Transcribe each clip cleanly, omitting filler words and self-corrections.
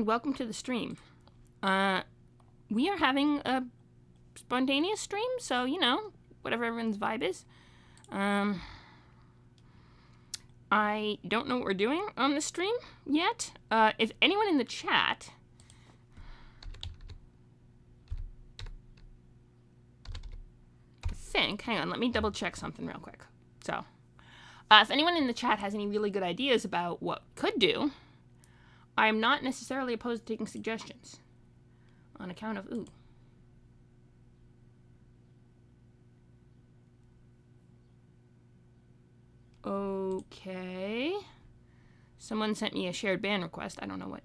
Welcome to the stream. We are having a spontaneous stream, so, you know, whatever everyone's vibe is. I don't know what we're doing on the stream yet. If anyone in the chat... hang on, let me double check something real quick. So, if anyone in the chat has any really good ideas about what could do, I'm not necessarily opposed to taking suggestions. On account of, ooh. Okay. Someone sent me a shared ban request. I don't know what.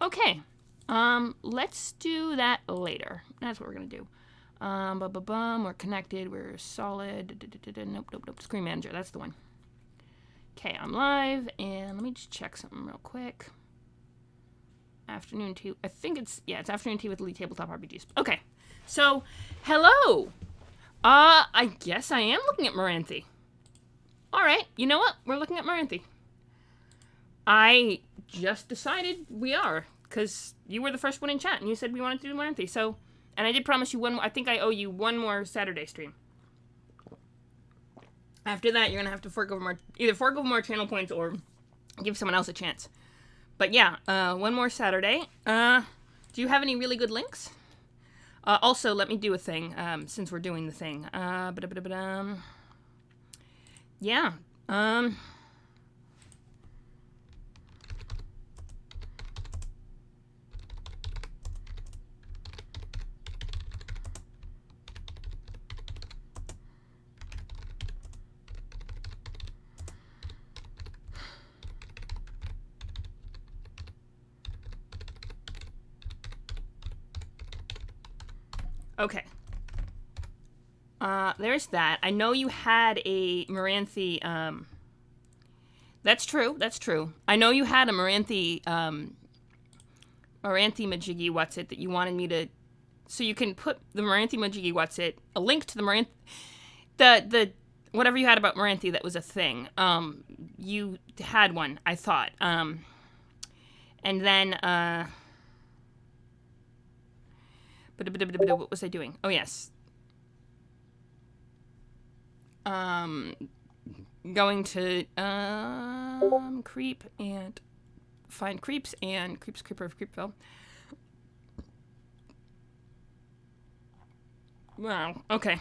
Okay. Let's do that later. That's what we're gonna do. We're connected. We're solid. Nope. Screen manager. That's the one. Okay, I'm live, and let me just check something real quick. Afternoon tea. I think it's afternoon tea with Elite Tabletop RPGs. Okay, so hello. I guess I am looking at Moranthi. All right, you know what? We're looking at Moranthi. I just decided we are, because you were the first one in chat, and you said we wanted to do Moranthi. So, and I did promise you one more. I think I owe you one more Saturday stream. After that, you're gonna have to either fork over more channel points or give someone else a chance. But yeah, one more Saturday. Do you have any really good links? Also, let me do a thing, since we're doing the thing. Yeah. Okay. There's that. I know you had a Moranthi, That's true. I know you had a Moranthi Majiggy Whatsit that you wanted me to... So you can put the Moranthi Majiggy Whatsit, a link to the Moranthi... The whatever you had about Moranthi that was a thing. You had one, I thought. And then, what was I doing? Oh, yes. Going to creep and find creeps and creeper of Creepville. Wow, okay.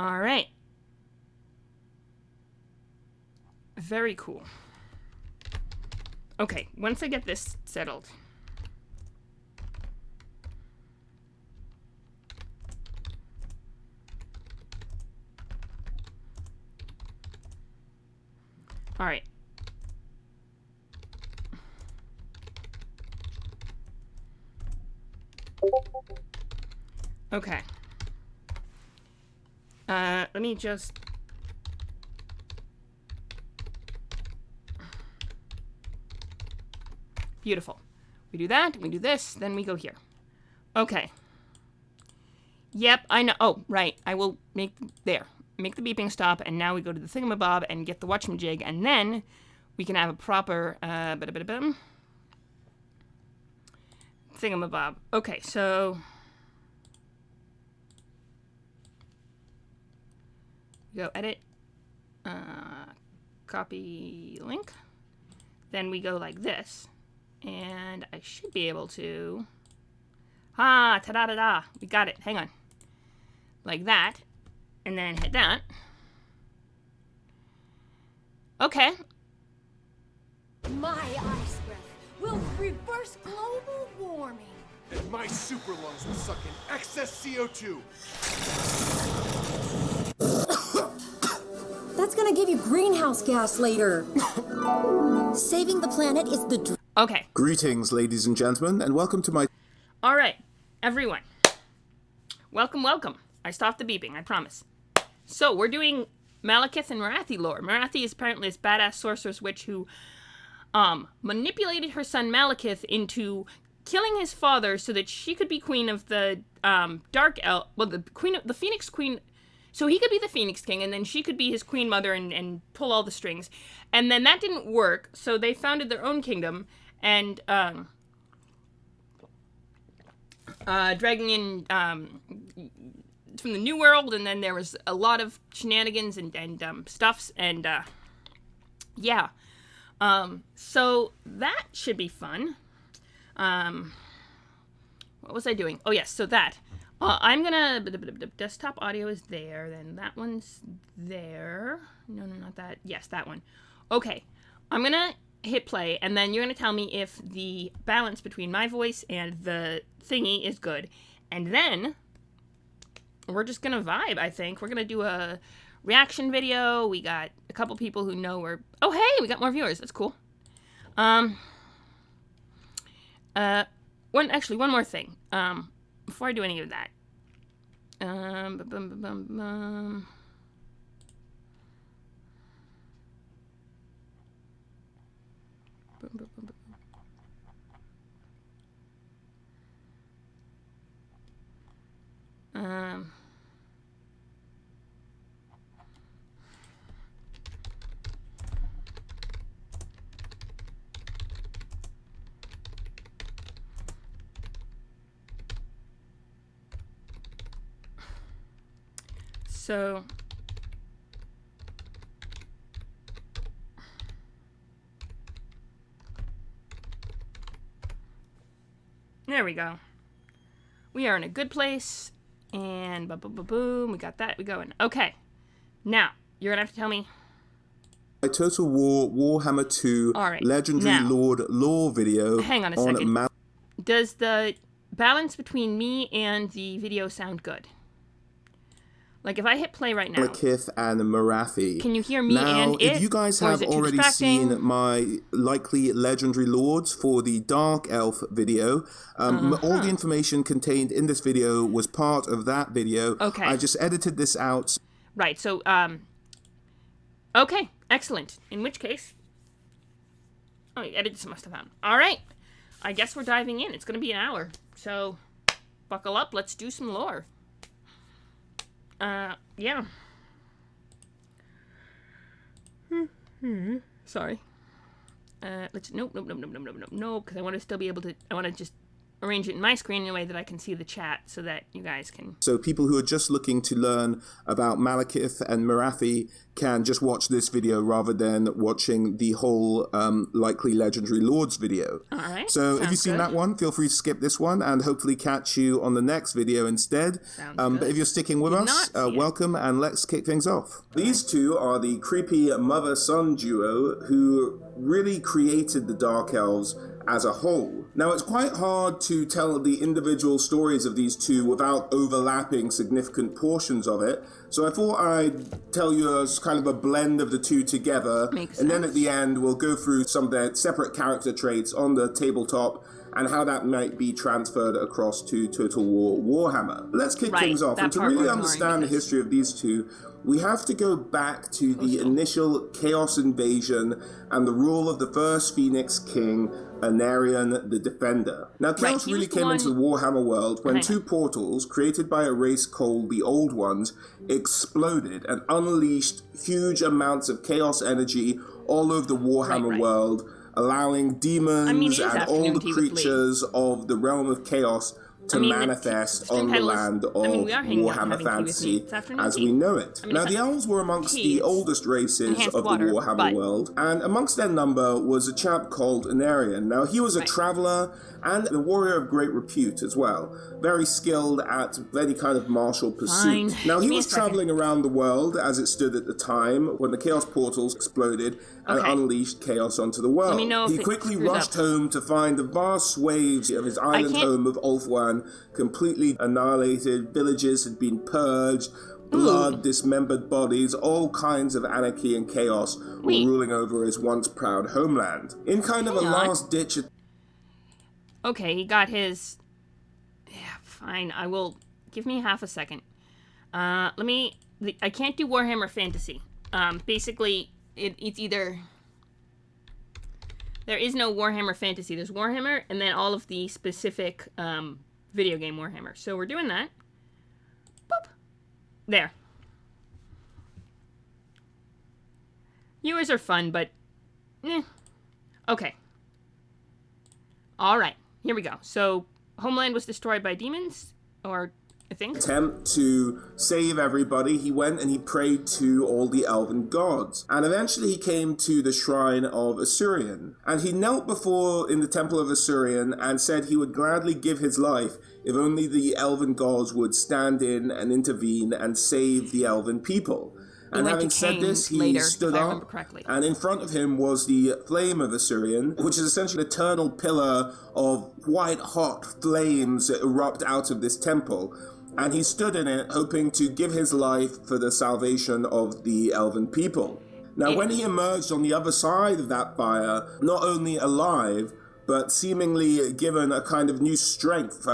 All right. Very cool. Okay, once I get this settled. All right. Okay. Let me just... Beautiful. We do that, we do this, then we go here. Okay. Yep, I know. Oh, right. I will make... There. Make the beeping stop, and now we go to the thingamabob and get the watchmajig, and then we can have a proper... thingamabob. Okay, so... Go edit, copy link, then we go like this, and I should be able to, ta-da-da-da, we got it, hang on, like that, and then hit that. Okay. My ice breath will reverse global warming. And my super lungs will suck in excess CO2. That's gonna give you greenhouse gas later. Saving the planet is the Okay. Greetings, ladies and gentlemen, and welcome to my... All right, everyone. Welcome, welcome. I stopped the beeping, I promise. So, we're doing Malekith and Morathi lore. Morathi is apparently this badass sorceress witch who manipulated her son Malekith into killing his father so that she could be queen of the Dark Elf... Well, the Phoenix Queen... So he could be the Phoenix King, and then she could be his queen mother and pull all the strings. And then that didn't work, so they founded their own kingdom, and dragging in from the New World, and then there was a lot of shenanigans and stuffs, and yeah. So that should be fun. What was I doing? Oh yes, so that. I'm gonna... Desktop audio is there, then that one's there. No, not that. Yes, that one. Okay, I'm gonna hit play, and then you're gonna tell me if the balance between my voice and the thingy is good. And then we're just gonna vibe, I think. We're gonna do a reaction video. We got a couple people who know we're... Oh, hey, we got more viewers. That's cool. One more thing. Before I do any of that. So, there we go. We are in a good place, and boom, we got that, we going. Okay, now, you're gonna have to tell me. My Total War Warhammer 2 Legendary Lord lore video. Hang on a second. Does the balance between me and the video sound good? Like, if I hit play right now... Malekith and Morathi. Can you hear me and it? Now, if you guys have already seen my likely legendary lords for the Dark Elf video, all the information contained in this video was part of that video. Okay. I just edited this out. Right, so, okay, excellent. In which case... Oh, you edited some stuff out. All right. I guess we're diving in. It's going to be an hour. So, buckle up. Let's do some lore. Yeah. Sorry. Let's... Nope, because I want to still be able to... I want to just arrange it in my screen in a way that I can see the chat so that you guys can... So people who are just looking to learn about Malekith and Morathi can just watch this video rather than watching the whole likely legendary lords video. All right. So if you've seen that one, feel free to skip this one and hopefully catch you on the next video instead. But if you're sticking with us, welcome, and let's kick things off. These two are the creepy mother-son duo who really created the Dark Elves as a whole. Now, it's quite hard to tell the individual stories of these two without overlapping significant portions of it, so I thought I'd tell you as kind of a blend of the two together, and then at the end we'll go through some of their separate character traits on the tabletop and how that might be transferred across to Total War Warhammer. Let's kick things off, and to really understand the history of these two, we have to go back to the initial Chaos invasion and the rule of the first Phoenix King, Anarion the Defender. Now, Chaos really came into the Warhammer world when two portals, created by a race called the Old Ones, exploded and unleashed huge amounts of Chaos energy all over the Warhammer world, allowing demons and all the creatures of the realm of Chaos to manifest on the land of Warhammer Fantasy as we know it. Now, the Elves were amongst the oldest races of the Warhammer world, and amongst their number was a chap called Anarion. Now, he was a traveler and a warrior of great repute as well. Very skilled at any kind of martial pursuit. Fine. Now, he was traveling around the world as it stood at the time when the Chaos Portals exploded and unleashed chaos onto the world. Let me know if he quickly rushed home to find the vast swathes of his island home of Ulthuan completely annihilated. Villages had been purged. Blood, dismembered bodies, all kinds of anarchy and chaos were ruling over his once proud homeland. In kind of a last-ditch... Okay, he got his... Yeah, fine. I will... Give me half a second. I can't do Warhammer Fantasy. Basically, it's either... There is no Warhammer Fantasy. There's Warhammer, and then all of the specific video game Warhammer. So we're doing that. Boop. There. Viewers are fun, but... Okay. Alright, here we go. So, Homeland was destroyed by demons, or... I think. Attempt to save everybody, he went and he prayed to all the elven gods. And eventually he came to the shrine of Asuryan. And he knelt before in the temple of Asuryan and said he would gladly give his life if only the elven gods would stand in and intervene and save the elven people. And having said this, he stood up, and in front of him was the flame of Asuryan, which is essentially an eternal pillar of white-hot flames that erupt out of this temple. And he stood in it, hoping to give his life for the salvation of the elven people. Now, when he emerged on the other side of that fire, not only alive, but seemingly given a kind of new strength,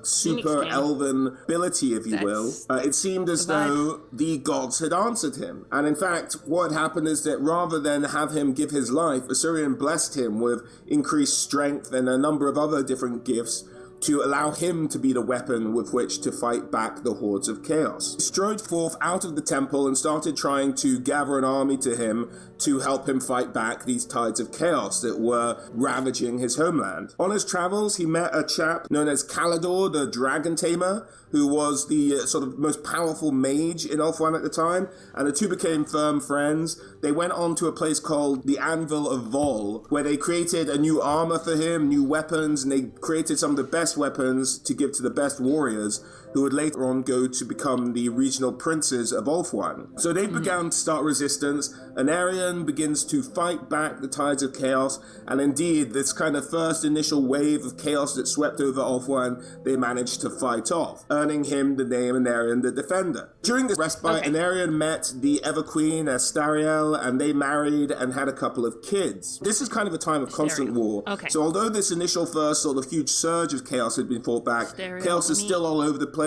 super elven ability, if you will, it seemed as though the gods had answered him. And in fact, what happened is that rather than have him give his life, Asuryan blessed him with increased strength and a number of other different gifts to allow him to be the weapon with which to fight back the hordes of chaos. He strode forth out of the temple and started trying to gather an army to him to help him fight back these tides of chaos that were ravaging his homeland. On his travels, he met a chap known as Kalidor, the Dragon Tamer, who was the sort of most powerful mage in Ulthuan at the time, and the two became firm friends. They went on to a place called the Anvil of Vol, where they created a new armor for him, new weapons, and they created some of the best weapons to give to the best warriors, who would later on go to become the regional princes of Ulthuan. So they began to start resistance. Anarion begins to fight back the tides of chaos, and indeed, this kind of first initial wave of chaos that swept over Ulthuan, they managed to fight off, earning him the name Anarion the Defender. During this respite, Anarion met the Everqueen Astariel, and they married and had a couple of kids. This is kind of a time of constant war. So although this initial first sort of huge surge of chaos had been fought back, chaos is still all over the place.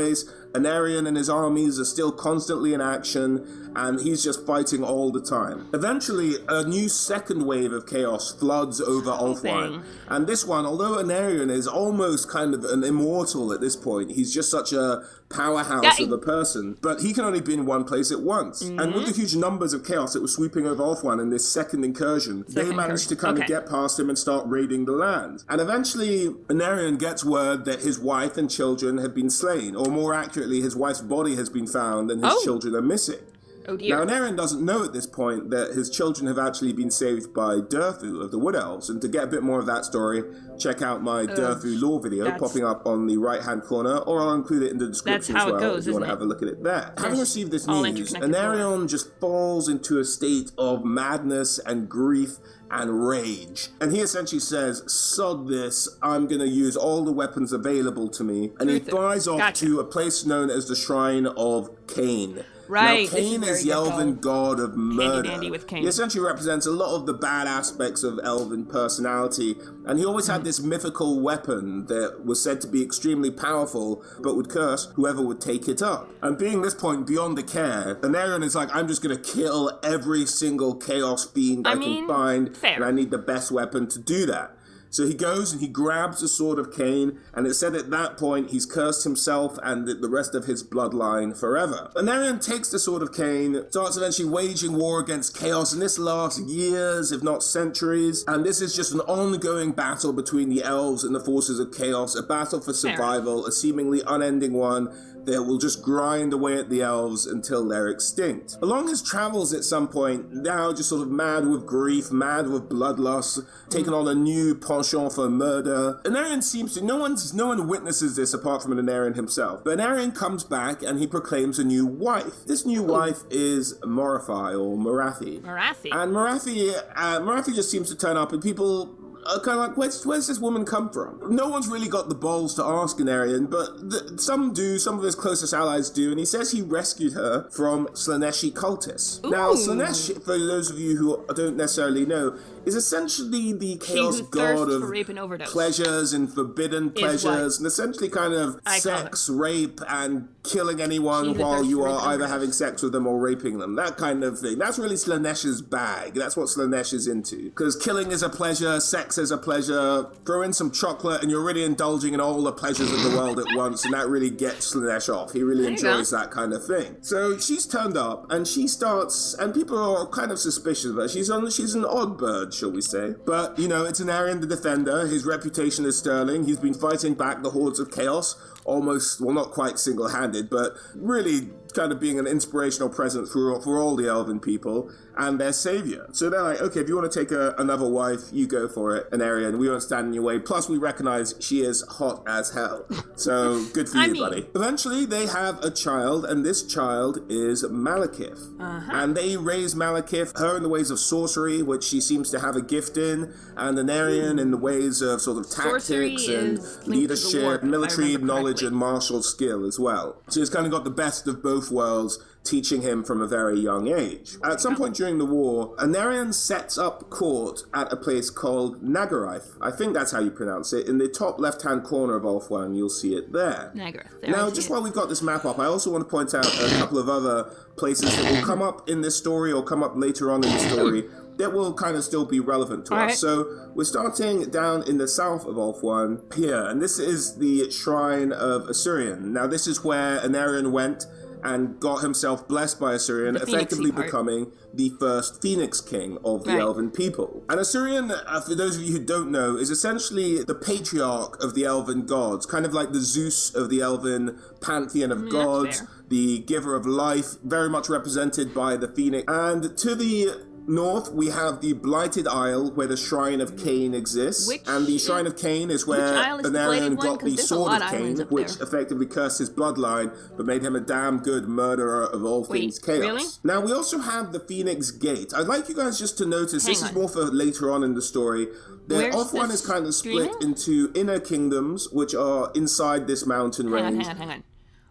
Anarion and his armies are still constantly in action, and he's just fighting all the time. Eventually, a new second wave of chaos floods over Ulthuan. And this one, although Anarion is almost kind of an immortal at this point, he's just such a powerhouse of a person, but he can only be in one place at once. And with the huge numbers of chaos that was sweeping over Ulthuan in this second incursion, they managed to kind of get past him and start raiding the land. And eventually, Anarion gets word that his wife and children have been slain, or more accurately, his wife's body has been found and his children are missing. Oh dear. Now, Anarion doesn't know at this point that his children have actually been saved by Durthu of the Wood Elves, and to get a bit more of that story, check out my Durthu lore video popping up on the right-hand corner, or I'll include it in the description as well if you want to have a look at it there. Having received this news, Anarion just falls into a state of madness and grief and rage. And he essentially says, sod this, I'm going to use all the weapons available to me. And he flies off to a place known as the Shrine of Cain. Right. Now, Cain is the elven god of murder. Handy with Cain. He essentially represents a lot of the bad aspects of elven personality, and he always had this mythical weapon that was said to be extremely powerful, but would curse whoever would take it up. And being this point beyond the care, Anarion is like, I'm just going to kill every single chaos fiend I can find, and I need the best weapon to do that. So he goes and he grabs the Sword of Cain, and it's said at that point he's cursed himself and the rest of his bloodline forever. Anarion takes the Sword of Cain, starts eventually waging war against chaos, and this lasts years, if not centuries, and this is just an ongoing battle between the elves and the forces of chaos, a battle for survival, a seemingly unending one that will just grind away at the elves until they're extinct. Along his travels at some point, now just sort of mad with grief, mad with bloodlust, taking on a new penchant for murder. Anarion seems to... No one witnesses this apart from Anarion himself. But Anarion comes back and he proclaims a new wife. This new wife is Morathi or Morathi. Morathi. And Morathi just seems to turn up and people... kind of like, where's this woman come from? No one's really got the balls to ask Anarion, but some do, some of his closest allies do, and he says he rescued her from Slaaneshi cultists. Ooh. Now, Slaanesh, for those of you who don't necessarily know, is essentially the chaos god of pleasures and forbidden pleasures, and essentially kind of sex, rape, and killing anyone while you are either having sex with them or raping them. That kind of thing. That's really Slaanesh's bag. That's what Slaanesh is into. Because killing is a pleasure, sex is a pleasure, throw in some chocolate and you're really indulging in all the pleasures of the world at once, and that really gets Slaanesh off. He really enjoys that kind of thing. So she's turned up and she starts, and people are kind of suspicious of her. She's an odd bird, shall we say. But, you know, it's Anarion the Defender. His reputation is sterling. He's been fighting back the hordes of chaos almost, well, not quite single-handed, but really kind of being an inspirational presence for all the elven people and their savior. So they're like, okay, if you want to take another wife, you go for it, Anarion. We won't stand in your way. Plus, we recognize she is hot as hell. So good for you, buddy. Eventually, they have a child, and this child is Malekith. And they raise Malekith, her in the ways of sorcery, which she seems to have a gift in, and Anarion in the ways of sort of tactics and leadership, military knowledge and martial skill as well. So he's kind of got the best of both worlds, teaching him from a very young age. At some point during the war, Anarion sets up court at a place called Nagarath. I think that's how you pronounce it. In the top left-hand corner of Ulthuan, you'll see it there. Nagarath. Now, just while we've got this map up, I also want to point out a couple of other places that will come up in this story or come up later on in the story that will kind of still be relevant to us. So we're starting down in the south of Ulthuan here, and this is the Shrine of Asuryan. Now, this is where Anarion went and got himself blessed by Asuryan, effectively becoming the first Phoenix King of the Elven people. And Asuryan, for those of you who don't know, is essentially the patriarch of the Elven gods, kind of like the Zeus of the Elven pantheon of gods, the giver of life, very much represented by the Phoenix. And to the north, we have the Blighted Isle, where the Shrine of Cain exists. And the Shrine of Cain is where Anarion got the Sword of Cain, which effectively cursed his bloodline, but made him a damn good murderer of all things chaos. Really? Now, we also have the Phoenix Gate. I'd like you guys just to notice, this is more for later on in the story, that Ulthuan is kind of split into inner kingdoms, which are inside this mountain range. Hang on.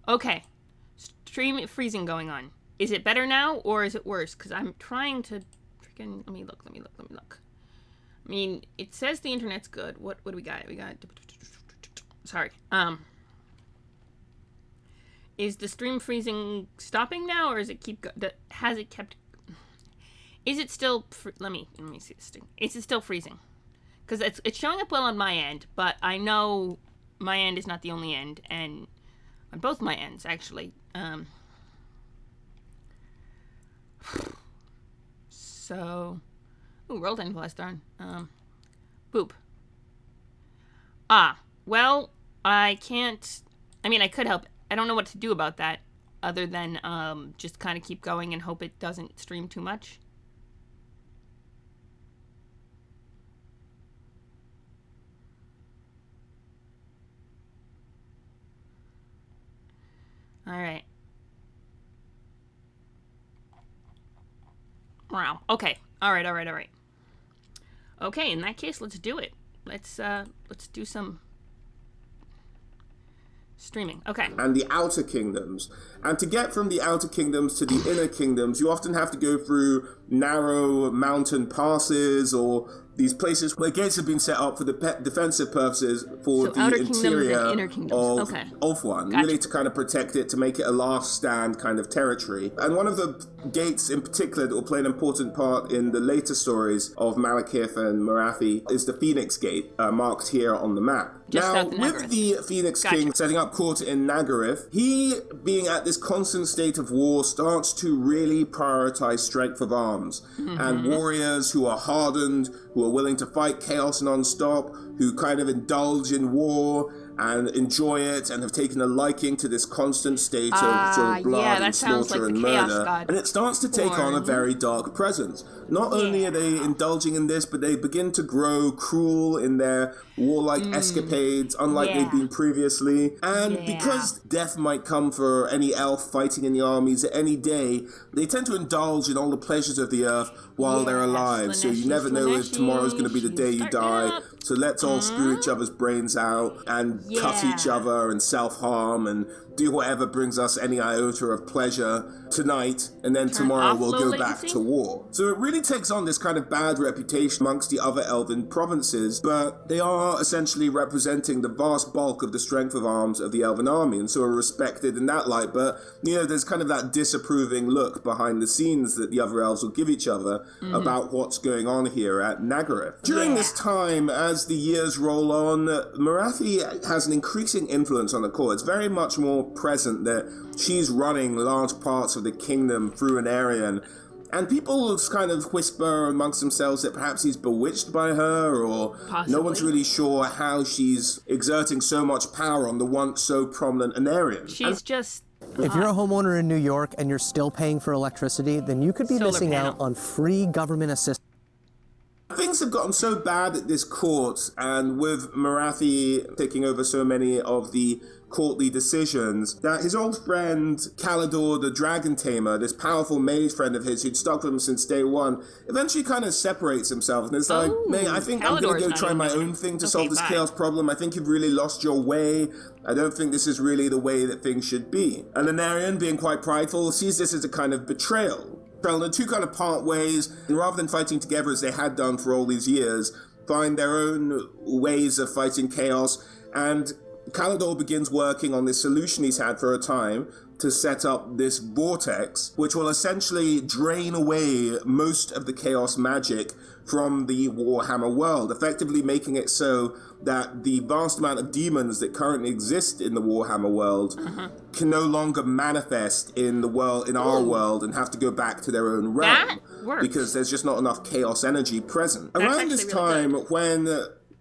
Okay. Stream freezing going on. Is it better now, or is it worse? Because I'm trying to... Let me look. I mean, it says the internet's good. What do we got? Sorry. Is the stream freezing stopping now, or is it has it kept? Is it still? Let me see this thing. Is it still freezing? Because it's showing up well on my end, but I know my end is not the only end, and on both my ends actually. So, world end plus darn. Boop. Well, I can't. I mean, I could help. I don't know what to do about that, other than just kind of keep going and hope it doesn't stream too much. All right. Wow. Okay. All right. Okay, in that case, let's do it. Let's do some streaming. Okay. And the outer kingdoms. And to get from the outer kingdoms to the inner kingdoms, you often have to go through narrow mountain passes or these places where gates have been set up for the defensive purposes for the interior of Ulthuan, really to kind of protect it, to make it a last stand kind of territory. And one of the gates in particular that will play an important part in the later stories of Malekith and Morathi is the Phoenix Gate, marked here on the map. Now, with the Phoenix King setting up court in Nagarath, he, being at this constant state of war, starts to really prioritize strength of arms and warriors who are hardened, who are willing to fight chaos non-stop, who kind of indulge in war and enjoy it and have taken a liking to this constant state of sort of blood and slaughter and murder. And it starts to take on a very dark presence. Not only are they indulging in this, but they begin to grow cruel in their warlike escapades, unlike they've been previously. And because death might come for any elf fighting in the armies at any day, they tend to indulge in all the pleasures of the earth while they're alive. So you never know if tomorrow's going to be the day you die. So let's all screw each other's brains out and cut each other and self-harm and do whatever brings us any iota of pleasure tonight, and then tomorrow we'll go back to war. So it really takes on this kind of bad reputation amongst the other elven provinces, but they are essentially representing the vast bulk of the strength of arms of the elven army, and so are respected in that light. But, you know, there's kind of that disapproving look behind the scenes that the other elves will give each other about what's going on here at Nagarythe. During this time, as the years roll on, Morathi has an increasing influence on the court. It's very much more present that she's running large parts of the kingdom through Anarion, and people kind of whisper amongst themselves that perhaps he's bewitched by her, or no one's really sure how she's exerting so much power on the once so prominent Anarion. She's just... If you're a homeowner in New York and you're still paying for electricity, then you could be missing out on free government assistance. Things have gotten so bad at this court, and with Morathi taking over so many of the courtly decisions, that his old friend Calidor the Dragon Tamer, this powerful mage friend of his who'd stuck with him since day one, eventually kind of separates himself and is like, "Mate, I think I'm going to go try my own thing to solve this chaos problem. I think you've really lost your way. I don't think this is really the way that things should be." And Anarion, being quite prideful, sees this as a kind of betrayal. Well, the two kind of part ways, and rather than fighting together as they had done for all these years, find their own ways of fighting chaos, and Calidor begins working on this solution he's had for a time to set up this vortex, which will essentially drain away most of the chaos magic from the Warhammer world, effectively making it so that the vast amount of demons that currently exist in the Warhammer world can no longer manifest in the world, in our world, and have to go back to their own realm, because there's just not enough chaos energy present. Around this time, when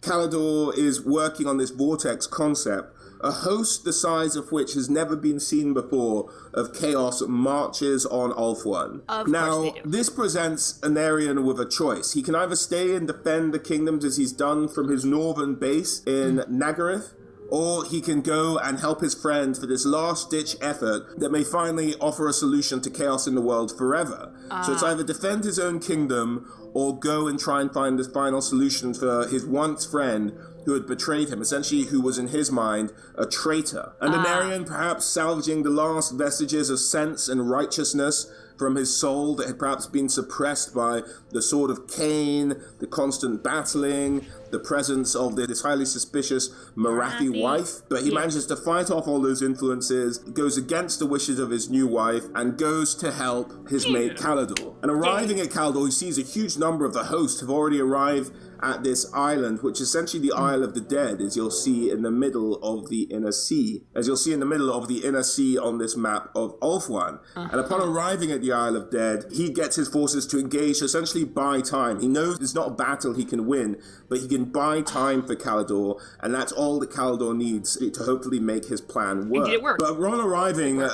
Calidor is working on this vortex concept, a host the size of which has never been seen before of chaos marches on Ulthuan. Now, this presents Anarion with a choice. He can either stay and defend the kingdoms as he's done from his northern base in Nagarythe, or he can go and help his friend for this last-ditch effort that may finally offer a solution to chaos in the world forever. So it's either defend his own kingdom or go and try and find the final solution for his once friend who had betrayed him, essentially who was in his mind a traitor. And Anarion, perhaps salvaging the last vestiges of sense and righteousness from his soul that had perhaps been suppressed by the sword of Cain, the constant battling, the presence of this highly suspicious Morathi wife. But he manages to fight off all those influences, goes against the wishes of his new wife, and goes to help his mate Calidor. And arriving at Calidor, he sees a huge number of the host have already arrived at this island, which is essentially the Isle of the Dead, as you'll see in the middle of the Inner Sea. As you'll see in the middle of the Inner Sea on this map of Ulthuan. And upon arriving at the Isle of Dead, he gets his forces to engage, to essentially buy time. He knows it's not a battle he can win, but he can buy time for Calidor, and that's all that Calidor needs to hopefully make his plan work. And did it work? But upon arriving,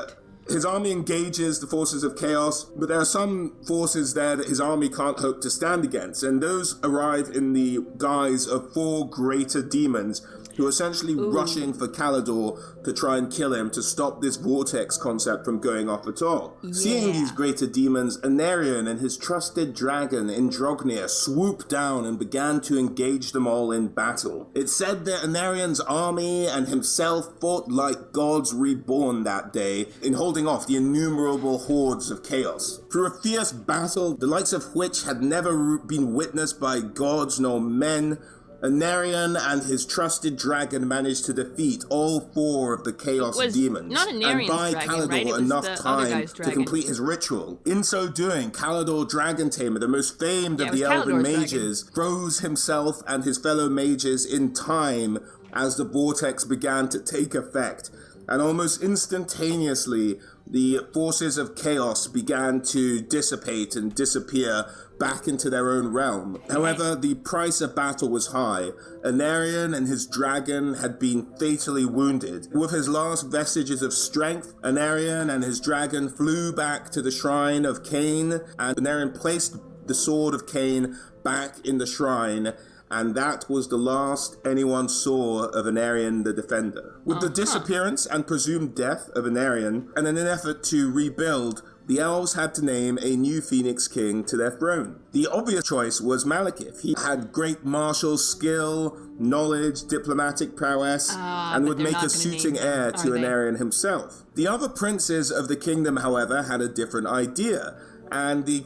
his army engages the forces of chaos, but there are some forces there that his army can't hope to stand against, and those arrive in the guise of 4 greater demons who are essentially rushing for Calidor to try and kill him, to stop this vortex concept from going off at all. Seeing these greater demons, Anarion and his trusted dragon, Indrognir, swooped down and began to engage them all in battle. It's said that Anarion's army and himself fought like gods reborn that day in holding off the innumerable hordes of chaos. Through a fierce battle, the likes of which had never been witnessed by gods nor men, Anarion and his trusted dragon managed to defeat all 4 of the Chaos demons and buy Calidor enough time to complete his ritual. In so doing, Calidor Dragon Tamer, the most famed of the elven mages, froze himself and his fellow mages in time as the vortex began to take effect. and almost instantaneously, the forces of chaos began to dissipate and disappear back into their own realm. However, the price of battle was high. Anarion and his dragon had been fatally wounded. With his last vestiges of strength, Anarion and his dragon flew back to the shrine of Cain, and Anarion placed the sword of Cain back in the shrine, and that was the last anyone saw of Anarion the Defender. With the disappearance and presumed death of Anarion, and in an effort to rebuild, the elves had to name a new Phoenix King to their throne. The obvious choice was Malekith. He had great martial skill, knowledge, diplomatic prowess, and would make a suiting heir to Anarion himself. The other princes of the kingdom, however, had a different idea. And the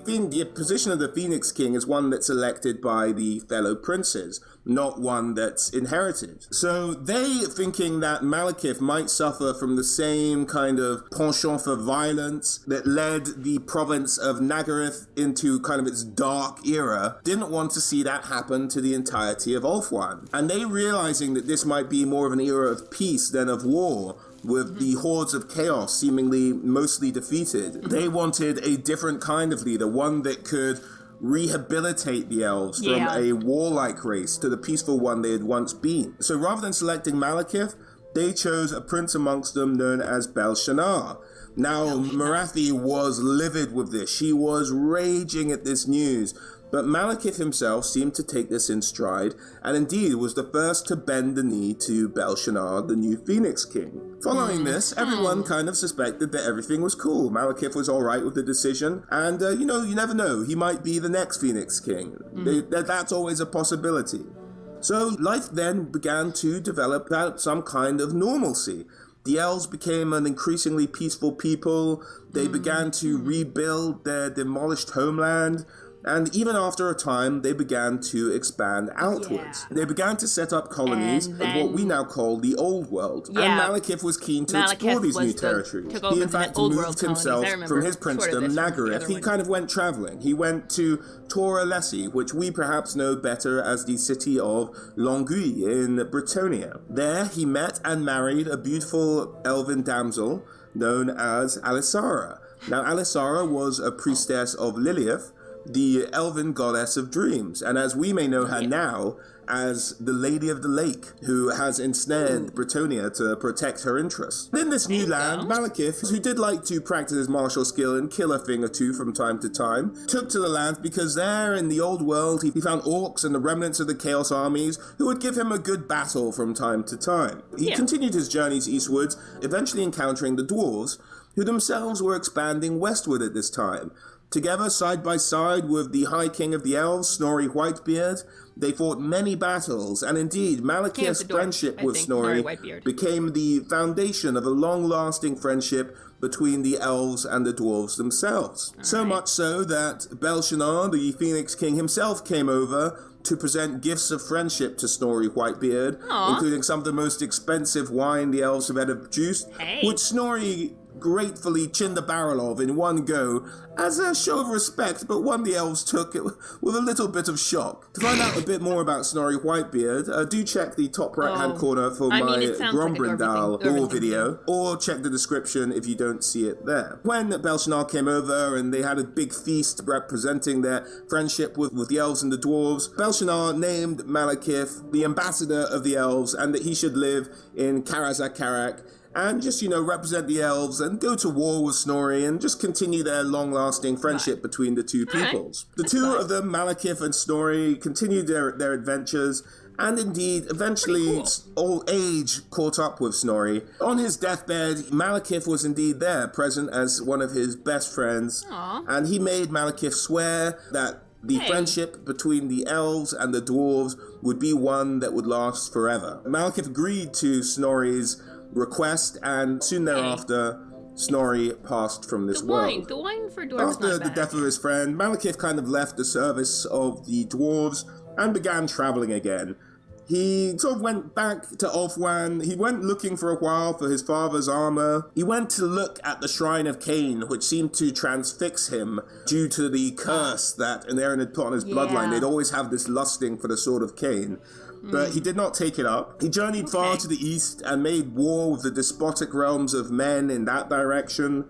position of the Phoenix King is one that's elected by the fellow princes, not one that's inherited. So they, thinking that Malekith might suffer from the same kind of penchant for violence that led the province of Nagaryth into kind of its dark era, didn't want to see that happen to the entirety of Ulthuan. And they, realizing that this might be more of an era of peace than of war, with the hordes of chaos seemingly mostly defeated, they wanted a different kind of leader, one that could rehabilitate the elves from a warlike race to the peaceful one they had once been. So rather than selecting Malekith, they chose a prince amongst them known as Bel-Shanaar. Now, Morathi was livid with this. She was raging at this news. But Malekith himself seemed to take this in stride, and indeed was the first to bend the knee to Bel-Shanaar, the new Phoenix King. Following this, everyone kind of suspected that everything was cool. Malekith was alright with the decision, and you never know, he might be the next Phoenix King. That's always a possibility. So life then began to develop some kind of normalcy. The elves became an increasingly peaceful people. They began to rebuild their demolished homeland. And even after a time, they began to expand outwards. They began to set up colonies of what we now call the Old World. And Malekith was keen to explore these new territories. He in fact moved himself from his princedom, Nagaryth. He kind of went traveling. He went to Tor Alessi, which we perhaps know better as the city of Longueuil in Bretonnia. There he met and married a beautiful elven damsel known as Alisara. Now Alisara was a priestess of Lilith, the elven goddess of dreams, and as we may know her now as the Lady of the Lake, who has ensnared Bretonnia to protect her interests. In this new land, Malekith, who did like to practice his martial skill and kill a thing or two from time to time, took to the land because there in the old world he found orcs and the remnants of the Chaos armies who would give him a good battle from time to time. He continued his journeys eastwards, eventually encountering the dwarves, who themselves were expanding westward at this time. Together, side by side with the High King of the Elves, Snorri Whitebeard, they fought many battles, and indeed, Malekith's friendship with Snorri became the foundation of a long-lasting friendship between the elves and the dwarves themselves. So much so that Bel-Shanaar, the Phoenix King himself, came over to present gifts of friendship to Snorri Whitebeard, including some of the most expensive wine the elves have ever produced, which Snorri gratefully chinned the barrel of in one go as a show of respect, but one the elves took it with a little bit of shock. To find out a bit more about Snorri Whitebeard, do check the top right-hand corner for my Grombrindal lore video, or check the description if you don't see it there. When Bel-Shanaar came over and they had a big feast representing their friendship with the elves and the dwarves, Bel-Shanaar named Malekith the ambassador of the elves and that he should live in Karazakarak and just, represent the elves and go to war with Snorri and just continue their long-lasting friendship between the two peoples. The two of them, Malekith and Snorri, continued their adventures, and indeed, eventually, old age caught up with Snorri. On his deathbed, Malekith was indeed there, present as one of his best friends, and he made Malekith swear that the friendship between the elves and the dwarves would be one that would last forever. Malekith agreed to Snorri's request, and soon thereafter, Snorri passed from this world. The wine for dwarves. After the death of his friend, Malekith kind of left the service of the dwarves and began traveling again. he sort of went back to Ulthuan. He went looking for a while for his father's armor. He went to look at the Shrine of Cain, which seemed to transfix him due to the curse that Anarin had put on his bloodline. They'd always have this lusting for the Sword of Cain. But he did not take it up. He journeyed far to the east and made war with the despotic realms of men in that direction.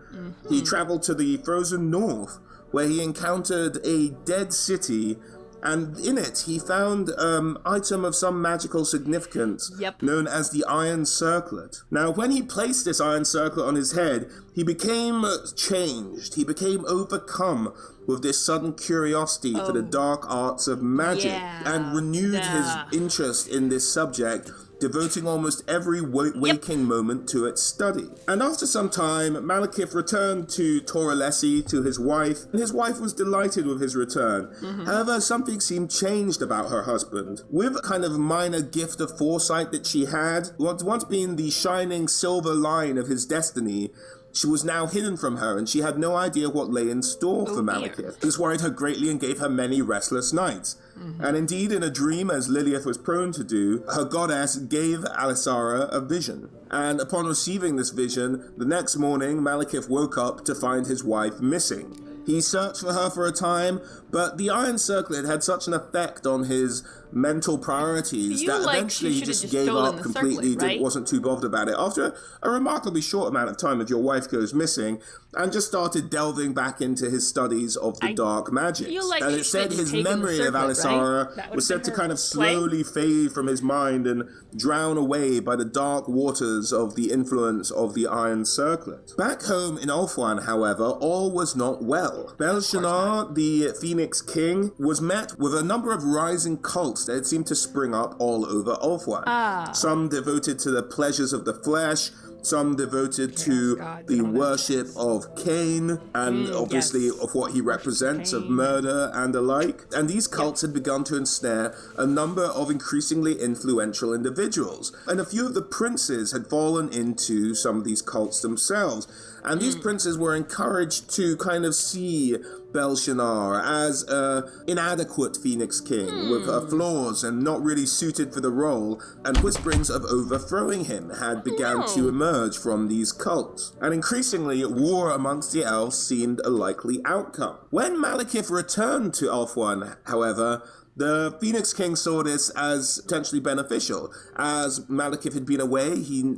He traveled to the frozen north, where he encountered a dead city, and in it he found an item of some magical significance known as the Iron Circlet. Now, when he placed this Iron Circlet on his head, he became changed. He became overcome with this sudden curiosity for the dark arts of magic and renewed his interest in this subject, devoting almost every waking moment to its study. And after some time, Malekith returned to Tor Alessi, to his wife, and his wife was delighted with his return. However, something seemed changed about her husband. With a kind of minor gift of foresight that she had, what once been the shining silver line of his destiny, she was now hidden from her, and she had no idea what lay in store for Malekith. This worried her greatly and gave her many restless nights. And indeed, in a dream, as Lilith was prone to do, her goddess gave Alisara a vision. And upon receiving this vision, the next morning, Malekith woke up to find his wife missing. He searched for her for a time, but the Iron Circlet had such an effect on his mental priorities that eventually he just gave up completely, wasn't too bothered about it. After a remarkably short amount of time, if your wife goes missing, and just started delving back into his studies of the dark magic. And it said his memory of Alisara was said to kind of slowly fade from his mind and drown away by the dark waters of the influence of the Iron Circlet. Back home in Ulthuan, however, all was not well. Belshazzar, the Phoenix King, was met with a number of rising cults that had seemed to spring up all over Ulthuan. Some devoted to the pleasures of the flesh, some devoted to the worship of Cain, and obviously of what he represents of murder and the like. And these cults had begun to ensnare a number of increasingly influential individuals. And a few of the princes had fallen into some of these cults themselves. And these princes were encouraged to kind of see Belshazzar as an inadequate Phoenix King with flaws and not really suited for the role, and whisperings of overthrowing him had begun to emerge from these cults. And increasingly, war amongst the elves seemed a likely outcome. When Malekith returned to Ulthuan, however, the Phoenix King saw this as potentially beneficial. As Malekith had been away, he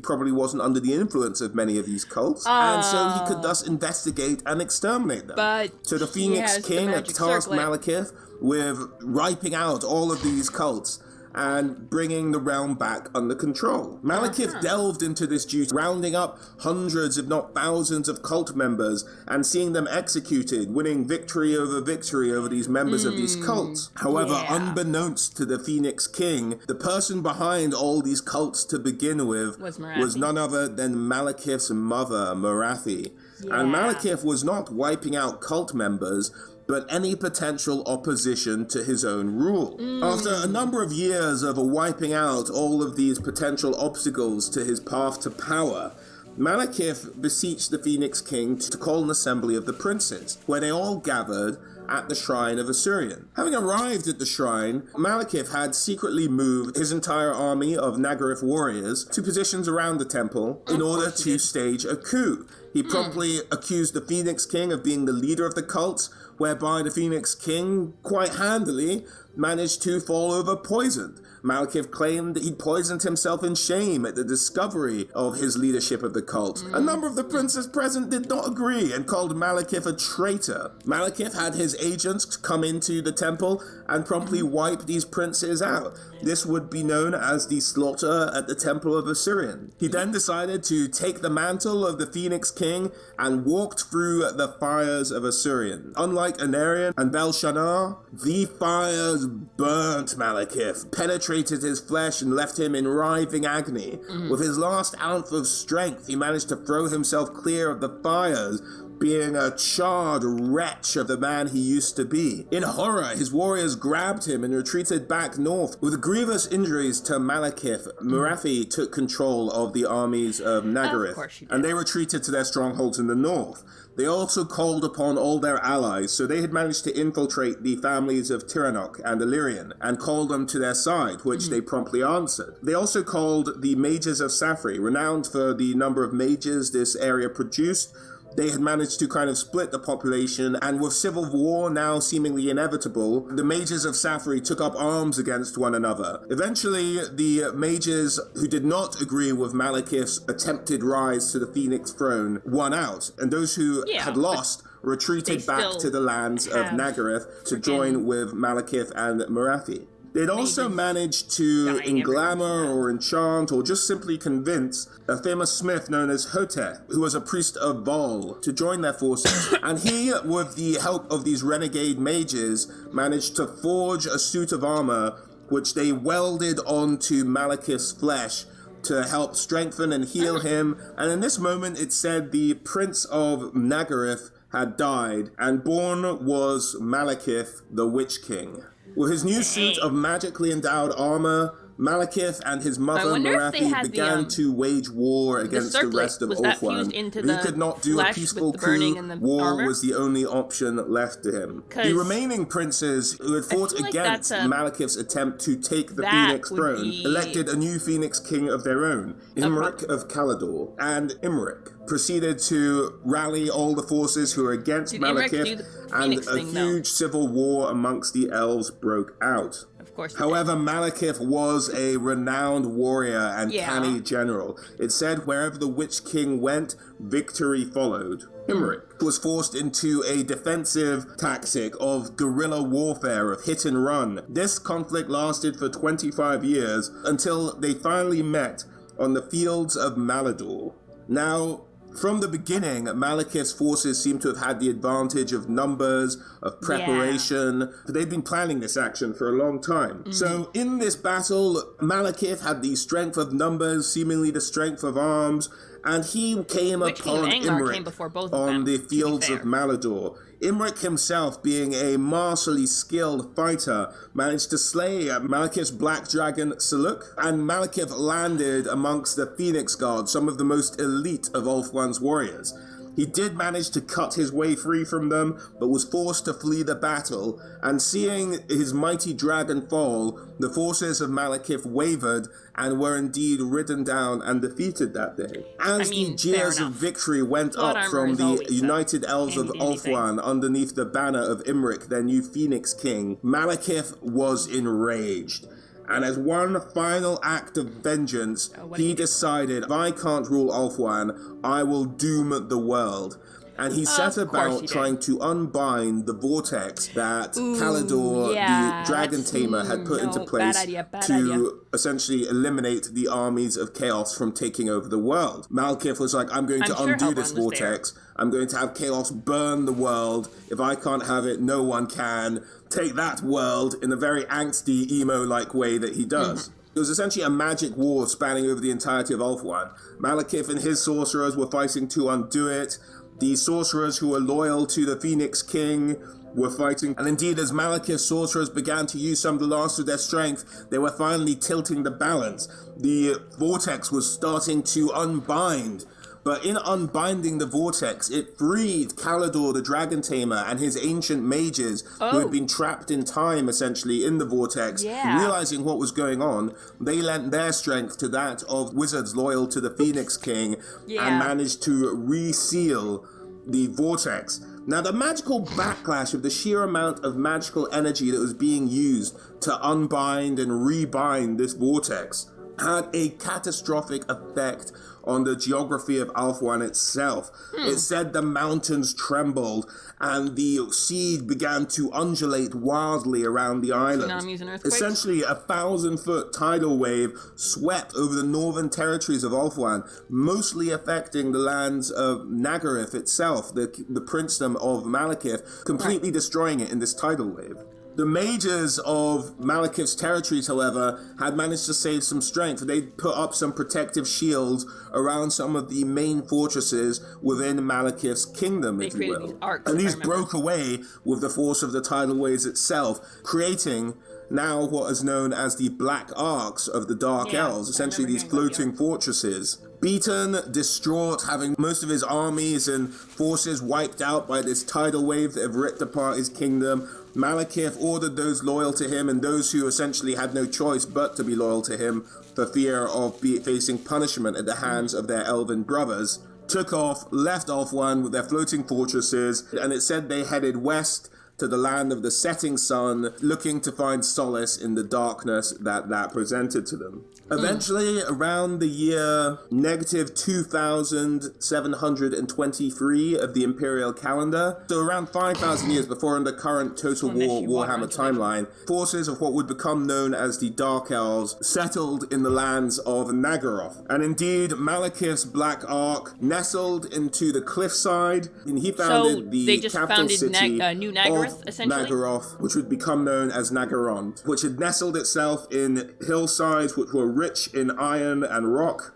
probably wasn't under the influence of many of these cults, and so he could thus investigate and exterminate them. So the Phoenix King had tasked Malekith with wiping out all of these cults and bringing the realm back under control. Malekith delved into this duty, rounding up hundreds, if not thousands, of cult members and seeing them executed, winning victory over these members of these cults. However, unbeknownst to the Phoenix King, the person behind all these cults to begin with was none other than Malekith's mother, Morathi. And Malekith was not wiping out cult members, but any potential opposition to his own rule. After a number of years of wiping out all of these potential obstacles to his path to power, Malekith beseeched the Phoenix King to call an assembly of the princes, where they all gathered at the shrine of Asuryan. Having arrived at the shrine, Malekith had secretly moved his entire army of Nagaryth warriors to positions around the temple in order to stage a coup. He promptly accused the Phoenix King of being the leader of the cults, whereby the Phoenix King quite handily managed to fall over poisoned. Malekith claimed that he'd poisoned himself in shame at the discovery of his leadership of the cult. A number of the princes present did not agree and called Malekith a traitor. Malekith had his agents come into the temple and promptly wipe these princes out. This would be known as the slaughter at the Temple of Asuryan. He then decided to take the mantle of the Phoenix King and walked through the fires of Asuryan. Unlike Anarion and Belshazzar, the fires burnt Malekith, penetrated his flesh and left him in writhing agony. With his last ounce of strength, he managed to throw himself clear of the fires, being a charred wretch of the man he used to be. In horror, his warriors grabbed him and retreated back north. With grievous injuries to Malekith, Morathi took control of the armies of Nagaryth, and they retreated to their strongholds in the north. They also called upon all their allies, so they had managed to infiltrate the families of Tiranoc and Illyrian and called them to their side, which they promptly answered. They also called the mages of Safri, renowned for the number of mages this area produced. They had managed to kind of split the population, and with civil war now seemingly inevitable, the mages of Safri took up arms against one another. Eventually, the mages who did not agree with Malekith's attempted rise to the Phoenix throne won out, and those who had lost retreated back to the lands of Nagaryth to join with Malekith and Morathi. They'd also managed to englamour or enchant or just simply convince a famous smith known as Hotep, who was a priest of Baal, to join their forces. And he, with the help of these renegade mages, managed to forge a suit of armor which they welded onto Malekith's flesh to help strengthen and heal him. And in this moment, it said the Prince of Nagaryth had died, and born was Malekith, the Witch King. With his new suit of magically endowed armor, Malekith and his mother Morathi began to wage war against the rest of Ulthuan. He could not do a peaceful coup. War was the only option left to him. The remaining princes who had fought against Malekith's attempt to take the Phoenix throne elected a new Phoenix king of their own, Imric of Calador. And Imric proceeded to rally all the forces who were against Malekith, and a huge civil war amongst the elves broke out. However, Malekith was a renowned warrior and canny general. It said wherever the Witch King went, victory followed. Imric was forced into a defensive tactic of guerrilla warfare, of hit and run. This conflict lasted for 25 years until they finally met on the fields of Malador. Now, from the beginning, Malekith's forces seem to have had the advantage of numbers, of preparation. They've been planning this action for a long time. So in this battle, Malekith had the strength of numbers, seemingly the strength of arms, and he came upon Imric on the fields of Malador. Imric himself, being a martially skilled fighter, managed to slay Malekith's black dragon Selûk, and Malekith landed amongst the Phoenix Guard, some of the most elite of Ulthuan's warriors. He did manage to cut his way free from them, but was forced to flee the battle, and seeing his mighty dragon fall, the forces of Malekith wavered and were indeed ridden down and defeated that day. As the jeers of victory went up from the united elves of Ulthuan underneath the banner of Imric, their new Phoenix King, Malekith was enraged. And as one final act of vengeance, he decided, if I can't rule Ulthuan, I will doom the world. And he set about trying to unbind the vortex that Calador, the dragon tamer, had put into place to essentially eliminate the armies of chaos from taking over the world. Malekith was like, I'm going to undo this vortex. I'm going to have chaos burn the world. If I can't have it, no one can. Take that, world, in a very angsty, emo-like way that he does. It was essentially a magic war spanning over the entirety of Ulthuan. Malekith and his sorcerers were fighting to undo it. The sorcerers who were loyal to the Phoenix King were fighting. And indeed, as Malekith's sorcerers began to use some of the last of their strength, they were finally tilting the balance. The vortex was starting to unbind. But in unbinding the vortex, it freed Calador the Dragon Tamer and his ancient mages who had been trapped in time, essentially, in the vortex. Realizing what was going on, they lent their strength to that of wizards loyal to the Phoenix King and managed to reseal the vortex. Now, the magical backlash of the sheer amount of magical energy that was being used to unbind and rebind this vortex had a catastrophic effect on the geography of Ulthuan itself. It said the mountains trembled and the sea began to undulate wildly around the island. Tsunamis and earthquakes? Essentially, a 1,000-foot tidal wave swept over the northern territories of Ulthuan, mostly affecting the lands of Nagaryth itself, the princedom of Malekith, completely destroying it in this tidal wave. The mages of Malekith's territories, however, had managed to save some strength. They'd put up some protective shields around some of the main fortresses within Malekith's kingdom, if you will. These arcs, and these broke away with the force of the tidal waves itself, creating now what is known as the Black Arcs of the Dark Elves, essentially these floating fortresses. Beaten, distraught, having most of his armies and forces wiped out by this tidal wave that have ripped apart his kingdom, Malekith ordered those loyal to him and those who essentially had no choice but to be loyal to him for fear of facing punishment at the hands of their elven brothers, took off, left Ulthuan with their floating fortresses, and it said they headed west to the land of the setting sun, looking to find solace in the darkness that presented to them. Eventually, around the year negative 2723 of the Imperial calendar, so around 5,000 years before in the current Total War Warhammer timeline, forces of what would become known as the Dark Elves settled in the lands of Naggaroth. And indeed, Malekith's Black Ark nestled into the cliffside, and he founded the capital city New Naggaroth, essentially? Naggaroth, which would become known as Naggarond, which had nestled itself in hillsides which were rich in iron and rock.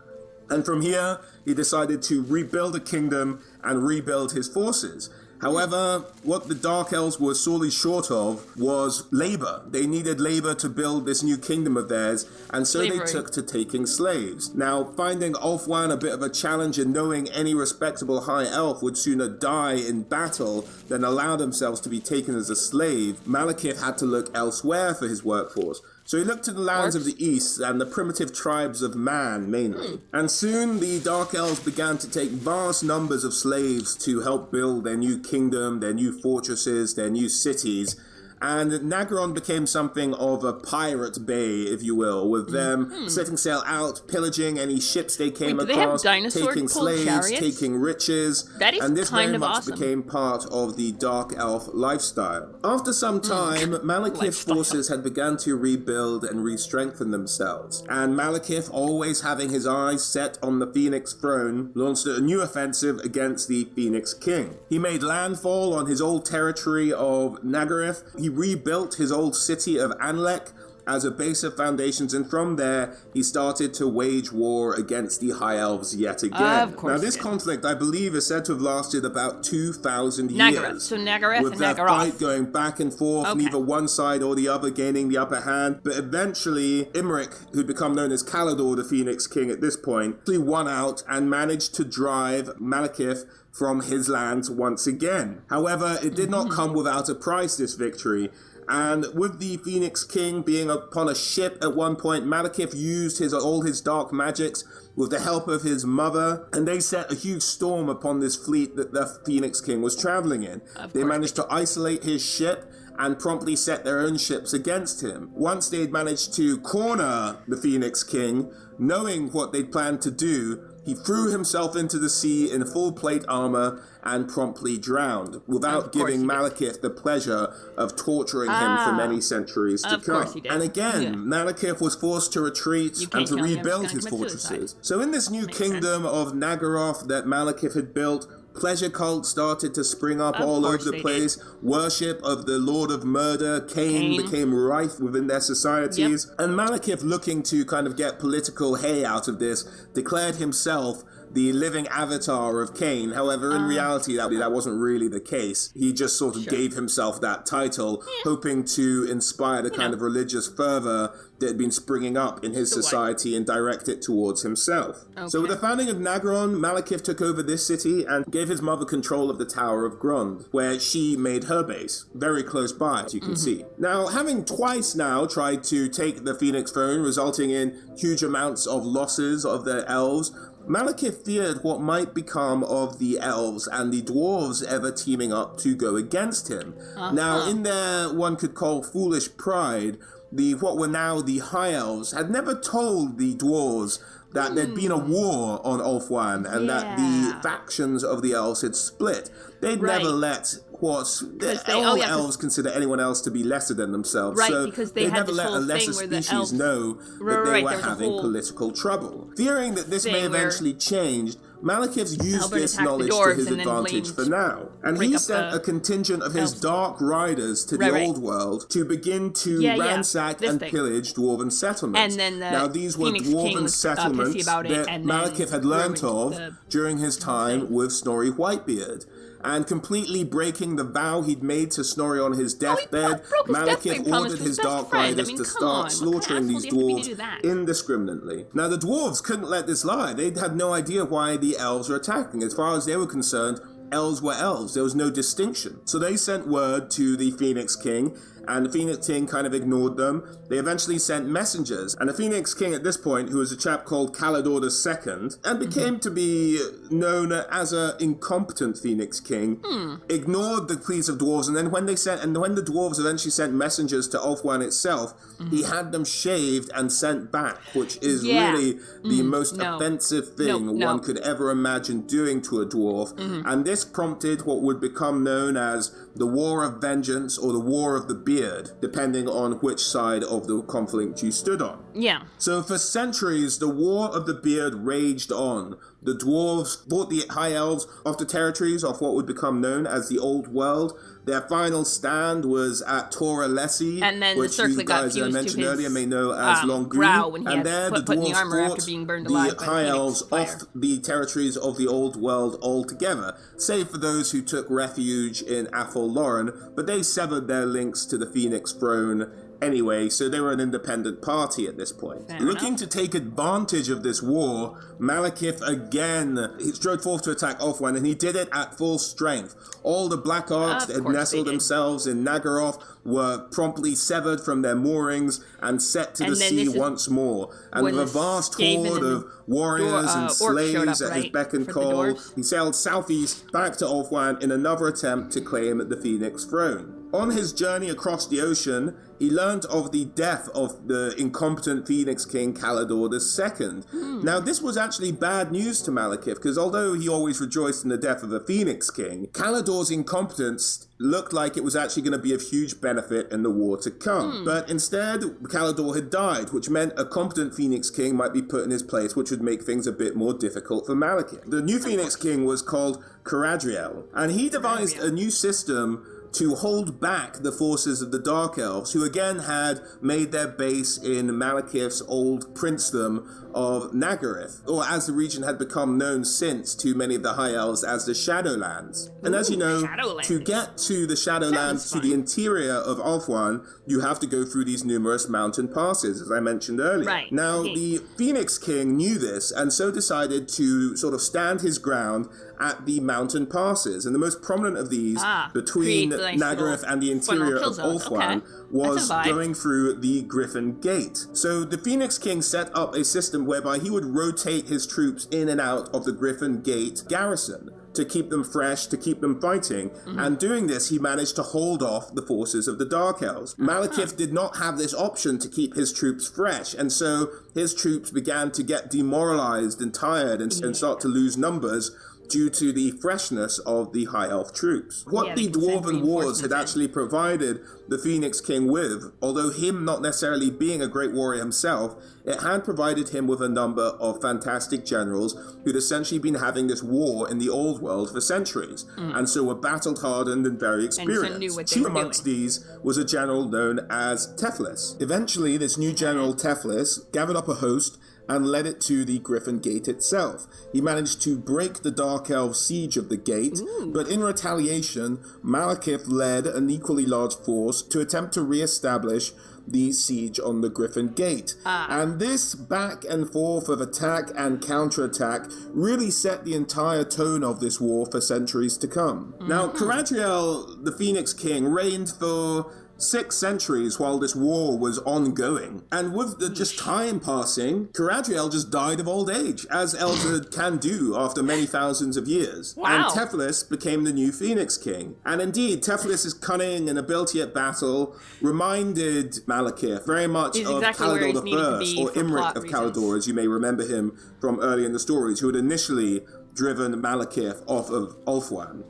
And from here, he decided to rebuild a kingdom and rebuild his forces. However, what the Dark Elves were sorely short of was labor. They needed labor to build this new kingdom of theirs, and so they took to taking slaves. Now, finding Ulthuan a bit of a challenge and knowing any respectable high elf would sooner die in battle than allow themselves to be taken as a slave, Malekith had to look elsewhere for his workforce. So he looked to the lands of the east and the primitive tribes of Man, mainly. And soon the Dark Elves began to take vast numbers of slaves to help build their new kingdom, their new fortresses, their new cities. And Naggaroth became something of a pirate bay, if you will, with them setting sail out, pillaging any ships they came across, taking slaves, taking riches, and this very much became part of the Dark Elf lifestyle. After some time, Malekith's forces had begun to rebuild and re-strengthen themselves, and Malekith, always having his eyes set on the Phoenix throne, launched a new offensive against the Phoenix King. He made landfall on his old territory of Naggaroth. He rebuilt his old city of Anlek as a base of foundations, and from there he started to wage war against the High Elves yet again. Now this conflict, I believe, is said to have lasted about 2,000 years. So Naggaroth with and that Naggaroth. fight going back and forth, neither one side or the other gaining the upper hand. But eventually, Imric, who'd become known as Calador, the Phoenix King at this point, he won out and managed to drive Malekith from his lands once again. However, it did not come without a price, this victory. And with the Phoenix King being upon a ship at one point, Malekith used all his dark magics with the help of his mother, and they set a huge storm upon this fleet that the Phoenix King was traveling in. They managed to isolate his ship and promptly set their own ships against him. Once they'd managed to corner the Phoenix King, knowing what they'd planned to do, he threw himself into the sea in full plate armor and promptly drowned, without giving Malekith the pleasure of torturing him for many centuries to come. And again, Malekith was forced to retreat and to rebuild his fortresses. So in this new kingdom of Naggaroth that Malekith had built, pleasure cults started to spring up all over the place. Worship of the Lord of Murder, Cain, became rife within their societies. And Malekith, looking to kind of get political hay out of this, declared himself the living avatar of Cain. However, in reality, that wasn't really the case. He just sort of gave himself that title, hoping to inspire the kind of religious fervor that had been springing up in his society and direct it towards himself. So with the founding of Naggaroth, Malekith took over this city and gave his mother control of the Tower of Grond, where she made her base, very close by, as you can see. Now, having twice now tried to take the Phoenix throne, resulting in huge amounts of losses of their elves, Malekith feared what might become of the elves and the dwarves ever teaming up to go against him. Now, in their, one could call foolish pride, what were now the High Elves had never told the dwarves that there'd been a war on Ulthuan and that the factions of the elves had split. They'd never let all elves consider anyone else to be lesser than themselves. So because they never let a lesser species know that they were having political trouble. Fearing that this may eventually change, Malekith's used this knowledge to his advantage for now, and he sent a contingent of his Dark Riders to the Old World to begin to ransack and pillage dwarven settlements. And then now these were dwarven settlements that Malekith had learnt of during his time with Snorri Whitebeard. And completely breaking the vow he'd made to Snorri on his deathbed, Malekith ordered his Dark Riders to start slaughtering these dwarves indiscriminately. Now, the dwarves couldn't let this lie. They had no idea why the elves were attacking. As far as they were concerned, elves were elves. There was no distinction. So they sent word to the Phoenix King, and the Phoenix King kind of ignored them. They eventually sent messengers, and the Phoenix King at this point, who was a chap called Calidor II, and became to be known as an incompetent Phoenix King, ignored the pleas of dwarves, and then when the dwarves eventually sent messengers to Ulthuan itself, he had them shaved and sent back, which is really the most offensive thing one could ever imagine doing to a dwarf, and this prompted what would become known as the War of Vengeance or the War of the Beard, depending on which side of the conflict you stood on. Yeah. So for centuries, the War of the Beard raged on. The dwarves brought the High Elves off the territories of what would become known as the Old World. Their final stand was at Tor Alessi, and then which the you guys I mentioned earlier may know as Longu. And there the dwarves brought the High Elves off the territories of the Old World altogether, save for those who took refuge in Athol Loren, but they severed their links to the Phoenix Throne anyway, so they were an independent party at this point. Looking to take advantage of this war, Malekith again strode forth to attack Ulthuan, and he did it at full strength. All the Black Arks that had nestled themselves in Nagaroth were promptly severed from their moorings and set to the sea once more. And with a vast horde of warriors and slaves at his beck and call, he sailed southeast back to Ulthuan in another attempt to claim the Phoenix Throne. On his journey across the ocean, he learned of the death of the incompetent Phoenix King Calidor II. Now, this was actually bad news to Malekith, because although he always rejoiced in the death of a Phoenix King, Calidor's incompetence looked like it was actually going to be of huge benefit in the war to come. But instead, Calidor had died, which meant a competent Phoenix King might be put in his place, which would make things a bit more difficult for Malekith. The new Phoenix King was called Caradriel, and he devised a new system to hold back the forces of the Dark Elves, who again had made their base in Malekith's old princedom of Nagaroth, or as the region had become known since to many of the High Elves as the Shadowlands. And as you know, to get to the Shadowlands, to the interior of Ulthuan, you have to go through these numerous mountain passes, as I mentioned earlier. Now, the Phoenix King knew this, and so decided to sort of stand his ground at the mountain passes. And the most prominent of these, between Nagaroth and the interior of Ulthuan, was going through the Griffin Gate. So the Phoenix King set up a system whereby he would rotate his troops in and out of the Griffin Gate garrison to keep them fresh, to keep them fighting. And doing this, he managed to hold off the forces of the Dark Elves. Malekith did not have this option to keep his troops fresh, and so his troops began to get demoralized and tired and start to lose numbers due to the freshness of the High Elf troops. What the Dwarven Wars had actually provided the Phoenix King with, although him not necessarily being a great warrior himself, it had provided him with a number of fantastic generals who'd essentially been having this war in the Old World for centuries, and so were battle-hardened and very experienced. Chief amongst these was a general known as Teflis. Eventually, this new general Teflis gathered up a host and led it to the Griffin Gate itself. He managed to break the Dark Elf siege of the gate, but in retaliation, Malekith led an equally large force to attempt to re-establish the siege on the Griffin Gate. And this back and forth of attack and counterattack really set the entire tone of this war for centuries to come. Now, Caradriel, the Phoenix King, reigned for 6 centuries while this war was ongoing. And with the just time passing, Caradriel just died of old age, as elves can do after many thousands of years. And Teflis became the new Phoenix King. And indeed, Teflis' cunning and ability at battle reminded Malekith very much of Calidor I, or Imric of Calidor, as you may remember him from early in the stories, who had initially driven Malekith off of Ulthuan.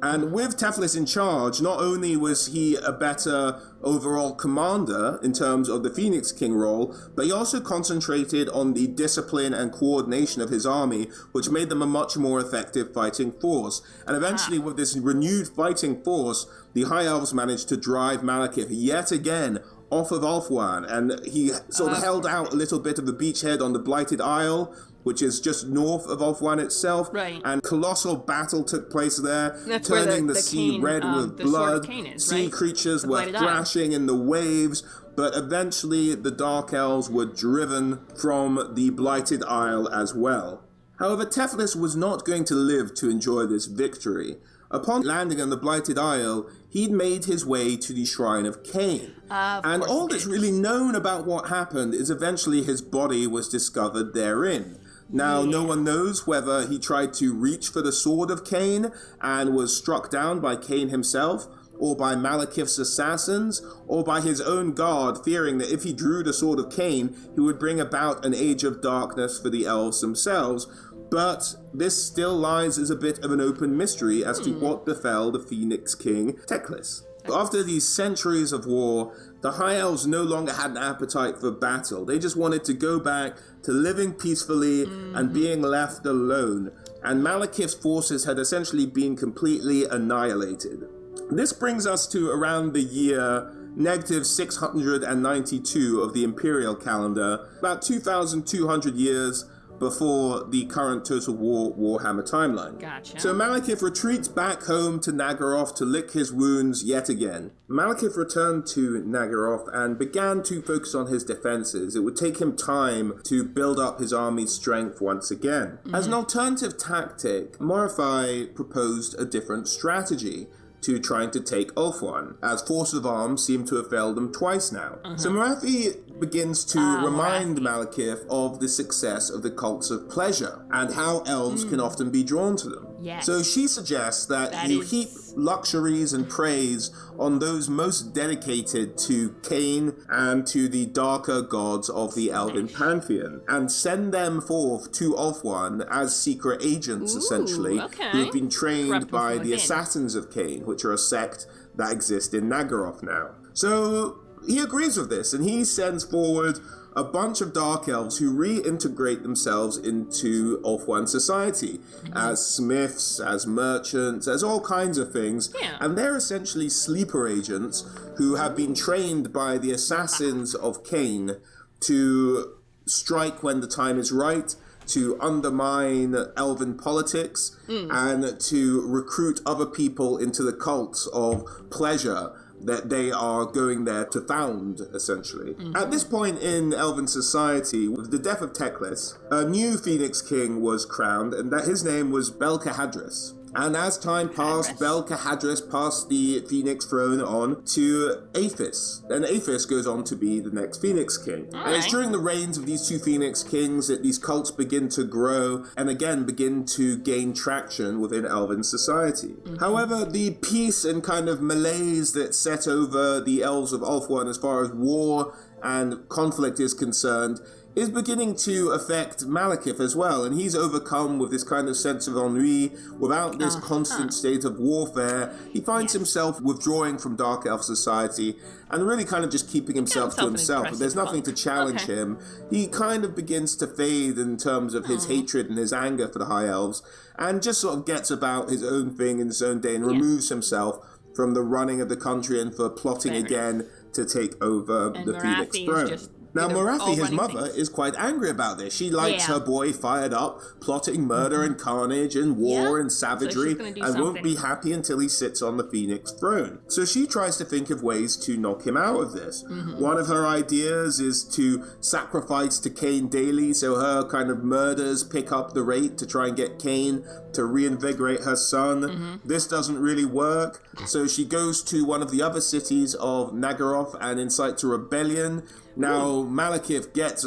And with Teflis in charge, not only was he a better overall commander in terms of the Phoenix King role, but he also concentrated on the discipline and coordination of his army, which made them a much more effective fighting force. And eventually, with this renewed fighting force, the High Elves managed to drive Malekith yet again off of Ulthuan, and he sort of held out a little bit of the beachhead on the Blighted Isle, which is just north of Ulthuan itself. Right. And colossal battle took place there, That's turning where the sea Cain, red with the Sword blood. of Cain is, Sea right? creatures The were Blighted Isle. thrashing in the waves, but eventually the Dark Elves were driven from the Blighted Isle as well. However, Teflis was not going to live to enjoy this victory. Upon landing on the Blighted Isle, he'd made his way to the Shrine of Cain. And all that's really known about what happened is eventually his body was discovered therein. Now, no one knows whether he tried to reach for the Sword of Cain and was struck down by Cain himself, or by Malekith's assassins, or by his own guard, fearing that if he drew the Sword of Cain, he would bring about an age of darkness for the elves themselves. But this still lies as a bit of an open mystery as to what befell the Phoenix King, Teclis. After these centuries of war, the High Elves no longer had an appetite for battle. They just wanted to go back to living peacefully and being left alone. And Malekith's forces had essentially been completely annihilated. This brings us to around the year negative 692 of the Imperial calendar, about 2,200 years before the current Total War Warhammer timeline. Gotcha. So Malekith retreats back home to Nagaroth to lick his wounds yet again. Malekith returned to Nagaroth and began to focus on his defenses. It would take him time to build up his army's strength once again. As an alternative tactic, Morathai proposed a different strategy to trying to take Ulthuan, as force of arms seem to have failed them twice now. So Morathi begins to remind Malekith of the success of the cults of pleasure and how elves can often be drawn to them. Yes. So she suggests that you heap luxuries and praise on those most dedicated to Cain and to the darker gods of the elven pantheon, and send them forth to Ulthuan as secret agents, essentially, who have been trained by the Assassins of Cain, which are a sect that exist in Nagaroth now. So he agrees with this, and he sends forward a bunch of Dark Elves who reintegrate themselves into Ulthuan society as smiths, as merchants, as all kinds of things. And they're essentially sleeper agents who have been trained by the Assassins of Cain to strike when the time is right, to undermine elven politics, and to recruit other people into the cults of pleasure that they are going there to found, essentially. At this point in elven society, with the death of Teclis, a new Phoenix King was crowned, and that his name was Belkahadris. And as time passed, Belkahadris passed the Phoenix throne on to Aphis. And Aphis goes on to be the next Phoenix King. And it's during the reigns of these two Phoenix Kings that these cults begin to grow and again begin to gain traction within elven society. However, the peace and kind of malaise that set over the elves of Ulthuan as far as war and conflict is concerned is beginning to affect Malekith as well, and he's overcome with this kind of sense of ennui. Without this constant state of warfare, he finds himself withdrawing from Dark Elf society and really kind of just keeping himself to himself. But there's nothing to challenge him. He kind of begins to fade in terms of his hatred and his anger for the High Elves, and just sort of gets about his own thing in his own day and removes himself from the running of the country and for plotting again to take over the Phoenix throne. Now, Morathi, his mother, is quite angry about this. She likes her boy fired up, plotting murder and carnage and war and savagery, and won't be happy until he sits on the Phoenix throne. So she tries to think of ways to knock him out of this. One of her ideas is to sacrifice to Cain daily, so her kind of murders pick up the rate to try and get Cain to reinvigorate her son. This doesn't really work, so she goes to one of the other cities of Nagaroth and incites a rebellion. Now, Malekith gets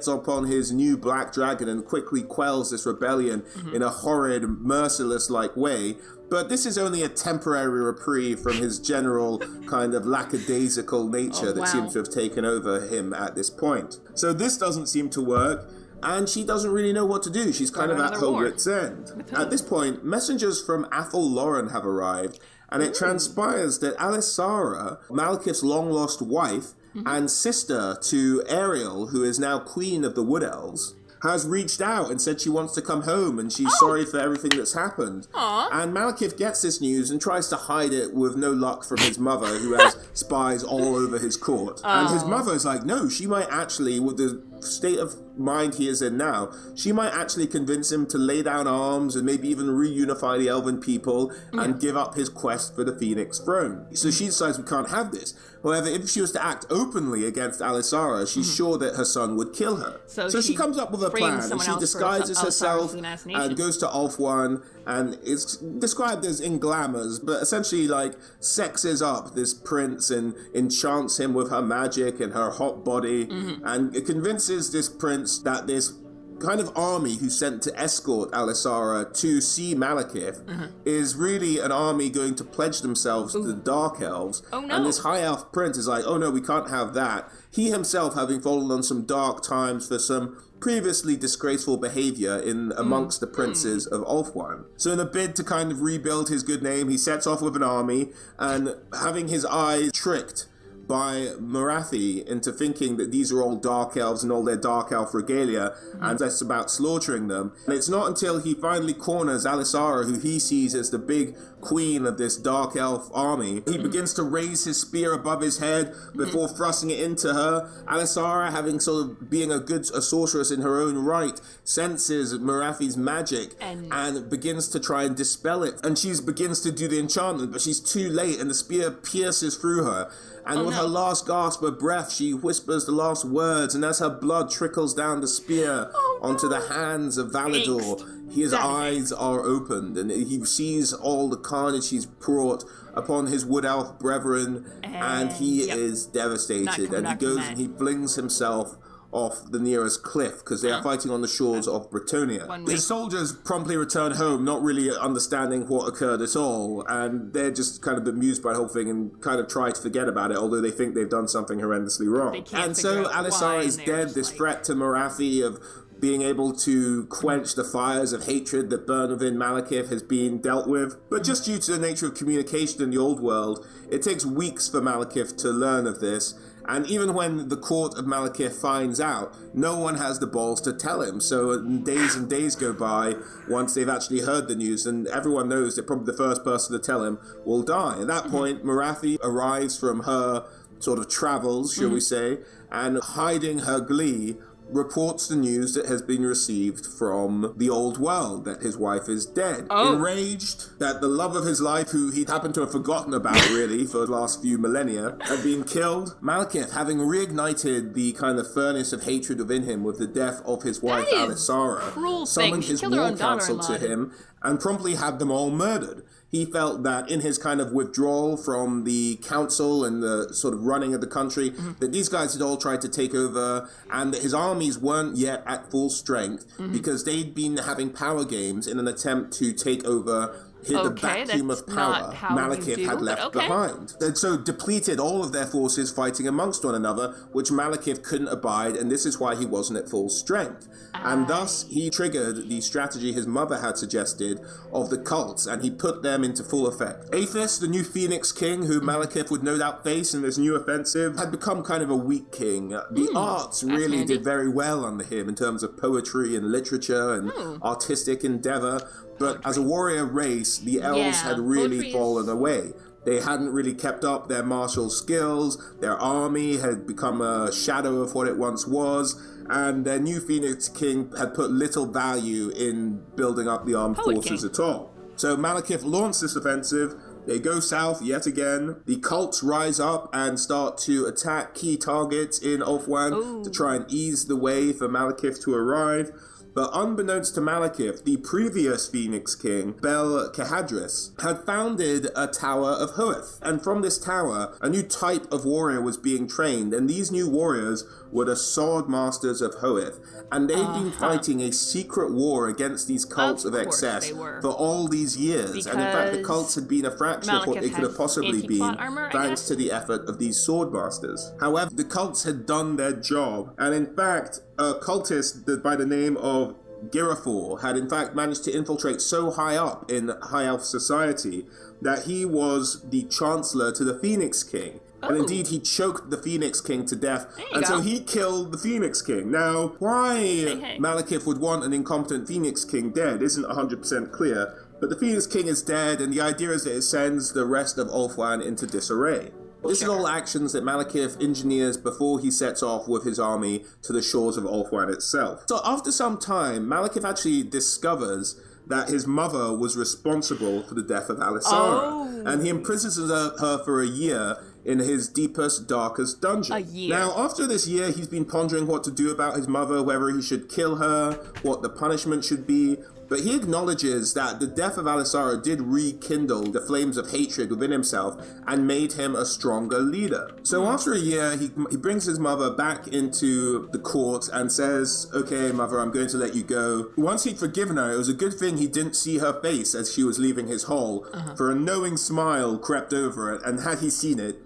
up on his new black dragon and quickly quells this rebellion in a horrid, merciless-like way. But this is only a temporary reprieve from his general kind of lackadaisical nature that seems to have taken over him at this point. So this doesn't seem to work. and she doesn't really know what to do. She's kind of at her wit's end. At this point, messengers from Athel Loren have arrived, and it transpires that Alisara, Malekith's long-lost wife, and sister to Ariel, who is now queen of the Wood Elves, has reached out and said she wants to come home and she's sorry for everything that's happened. And Malekith gets this news and tries to hide it with no luck from his mother, who has spies all over his court. And his mother is like, no, she might actually, with the state of mind he is in now, she might actually convince him to lay down arms and maybe even reunify the elven people and give up his quest for the Phoenix throne. So she decides we can't have this. However, if she was to act openly against Alisara, she's sure that her son would kill her. So she comes up with a plan, and she disguises herself and goes to Ulthuan, and it's described as in glamours, but essentially like sexes up this prince and enchants him with her magic and her hot body, and it convinces this prince that this kind of army who's sent to escort Alisara to see Malekith is really an army going to pledge themselves to the Dark Elves. And this High Elf prince is like, oh no, we can't have that. He himself, having fallen on some dark times for some previously disgraceful behavior in amongst the princes of Ulthuan. So in a bid to kind of rebuild his good name, he sets off with an army, and having his eyes tricked by Morathi into thinking that these are all Dark Elves and all their Dark Elf regalia, and that's about slaughtering them. And it's not until he finally corners Alisara, who he sees as the big queen of this Dark Elf army. He begins to raise his spear above his head before thrusting it into her. Alisara, having sort of being a sorceress in her own right, senses Morathi's magic and begins to try and dispel it. And she begins to do the enchantment, but she's too late, and the spear pierces through her. And with her last gasp of breath, she whispers the last words, and as her blood trickles down the spear onto the hands of Valador, his eyes are opened, and he sees all the carnage he's brought upon his Wood Elf brethren, and he is devastated, and he goes and he flings himself off the nearest cliff, because they are fighting on the shores of Bretonnia. His soldiers promptly return home, not really understanding what occurred at all, and they're just kind of bemused by the whole thing and kind of try to forget about it, although they think they've done something horrendously wrong. And so Alisara is dead, this threat to Morathi of being able to quench the fires of hatred that burn within Malekith has been dealt with. But just due to the nature of communication in the old world, it takes weeks for Malekith to learn of this. And even when the court of Malekith finds out, no one has the balls to tell him. So days and days go by once they've actually heard the news, and everyone knows that probably the first person to tell him will die. At that point, Morathi arrives from her sort of travels, shall we say, and hiding her glee, reports the news that has been received from the old world, that his wife is dead. Enraged that the love of his life, who he'd happened to have forgotten about really for the last few millennia, had been killed, Malekith, having reignited the kind of furnace of hatred within him with the death of his wife Alisara, summoned his war council to him and promptly had them all murdered. He felt that in his kind of withdrawal from the council and the sort of running of the country, that these guys had all tried to take over, and that his armies weren't yet at full strength because they'd been having power games in an attempt to take over the vacuum of power Malekith had left behind. And so depleted all of their forces fighting amongst one another, which Malekith couldn't abide, and this is why he wasn't at full strength. And thus he triggered the strategy his mother had suggested of the cults, and he put them into full effect. Aethys, the new Phoenix King, who Malekith would no doubt face in this new offensive, had become kind of a weak king. The arts really did very well under him in terms of poetry and literature and artistic endeavor. But as a warrior race, the elves had really fallen away. They hadn't really kept up their martial skills, their army had become a shadow of what it once was, and their new Phoenix King had put little value in building up the armed forces at all. So Malekith launched this offensive. They go south yet again. The cults rise up and start to attack key targets in Ulthuan to try and ease the way for Malekith to arrive. But unbeknownst to Malekith, the previous Phoenix King, Bel-Kehadris, had founded a Tower of Hueth. And from this tower, a new type of warrior was being trained, and these new warriors were the Sword Masters of Hoeth, and they'd been fighting a secret war against these cults of excess for all these years. And in fact, the cults had been a fraction of what they could have possibly been, thanks to the effort of these Sword Masters. However, the cults had done their job, and in fact, a cultist by the name of Girafor had in fact managed to infiltrate so high up in High Elf society that he was the Chancellor to the Phoenix King. And indeed, he choked the Phoenix King to death, and so he killed the Phoenix King. Now, why Malekith would want an incompetent Phoenix King dead isn't 100% clear, but the Phoenix King is dead, and the idea is that it sends the rest of Ulthuan into disarray. This is all actions that Malekith engineers before he sets off with his army to the shores of Ulthuan itself. So after some time, Malekith actually discovers that his mother was responsible for the death of Alisara, and he imprisons her for a year in his deepest, darkest dungeon. A year. Now, after this year, he's been pondering what to do about his mother, whether he should kill her, what the punishment should be. But he acknowledges that the death of Alisara did rekindle the flames of hatred within himself and made him a stronger leader. So after a year, he brings his mother back into the court and says, "Okay, mother, I'm going to let you go." Once he'd forgiven her, it was a good thing he didn't see her face as she was leaving his hall, for a knowing smile crept over it, and had he seen it,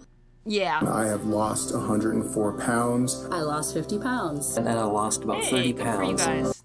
I have lost 104 pounds. I lost 50 pounds. And then I lost about 30 good for you pounds. guys.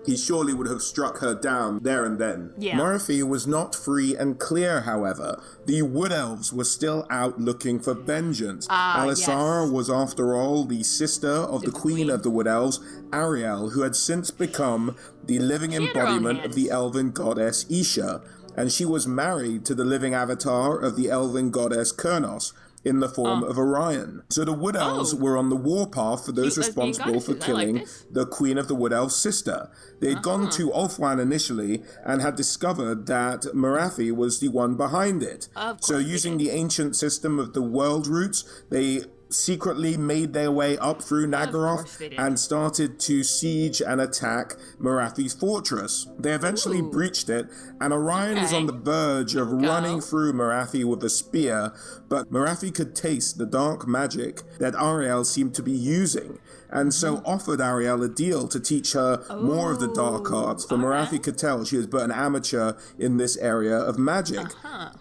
he surely would have struck her down there and then. Morathi was not free and clear, however. The Wood Elves were still out looking for vengeance. Alisara was, after all, the sister of the Queen of the Wood Elves, Ariel, who had since become the living embodiment of the elven goddess Isha, and she was married to the living avatar of the elven goddess Kurnos, in the form of Orion. So the Wood Elves were on the warpath for those responsible for killing the Queen of the Wood Elves' sister. They'd gone to Ulthuan initially and had discovered that Morathi was the one behind it. So using the ancient system of the world roots, they secretly made their way up through Naggaroth and started to siege and attack Morathi's fortress. They eventually breached it, and Orion was on the verge of running through Morathi with a spear, but Morathi could taste the dark magic that Ariel seemed to be using, and so offered Ariel a deal to teach her more of the dark arts, for Morathi could tell she was but an amateur in this area of magic.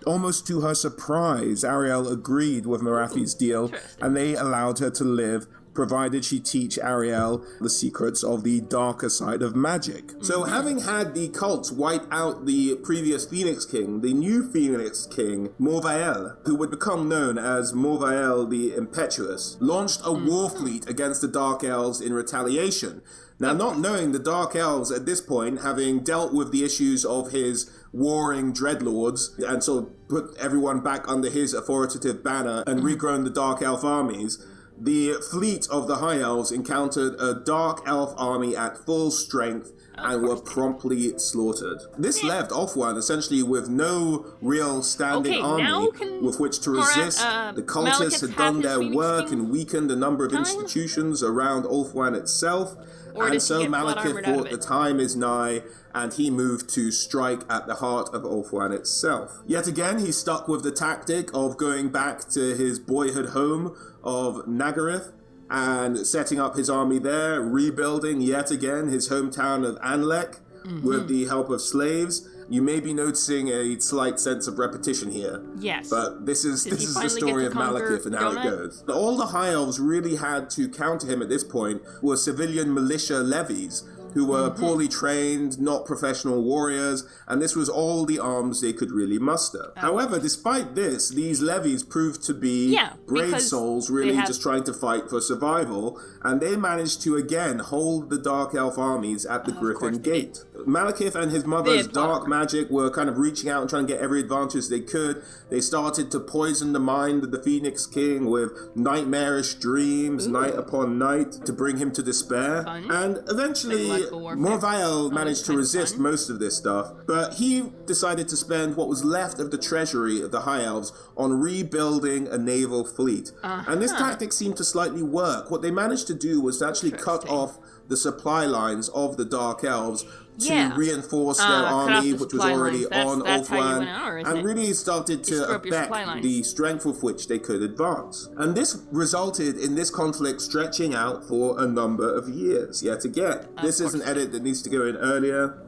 Almost to her surprise, Ariel agreed with Morathi's deal, and they allowed her to live, provided she teach Ariel the secrets of the darker side of magic. So having had the cults wipe out the previous Phoenix King, the new Phoenix King, Morvael, who would become known as Morvael the Impetuous, launched a war fleet against the Dark Elves in retaliation. Now, not knowing the Dark Elves at this point, having dealt with the issues of his warring dreadlords, and sort of put everyone back under his authoritative banner and regrown the Dark Elf armies, the fleet of the High Elves encountered a Dark Elf army at full strength and were promptly slaughtered. This left Ulthuan essentially with no real standing army with which to resist. The cultists had done their work and weakened a number of institutions around Ulthuan itself, and so Malekith thought the time is nigh, and he moved to strike at the heart of Ulthuan itself. Yet again, he stuck with the tactic of going back to his boyhood home of Naggaroth and setting up his army there, rebuilding yet again his hometown of Anlek with the help of slaves. You may be noticing a slight sense of repetition here. Yes. But this is the story of Malekith and how it goes. All the High Elves really had to counter him at this point were civilian militia levies, who were poorly trained, not professional warriors, and this was all the arms they could really muster. However, despite this, these levies proved to be brave souls really just trying to fight for survival, and they managed to again hold the Dark Elf armies at the Griffin Gate. Malekith and his mother's dark magic were kind of reaching out and trying to get every advantage they could. They started to poison the mind of the Phoenix King with nightmarish dreams, night upon night, to bring him to despair. And eventually, Morvael managed to resist most of this stuff, but he decided to spend what was left of the treasury of the High Elves on rebuilding a naval fleet. And this tactic seemed to slightly work. What they managed to do was to actually cut off the supply lines of the Dark Elves to reinforce their army, which was already on Ulthuan, and it? really started to affect the strength with which they could advance. And this resulted in this conflict stretching out for a number of years, yet again. This is an edit that needs to go in earlier,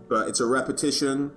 but it's a repetition.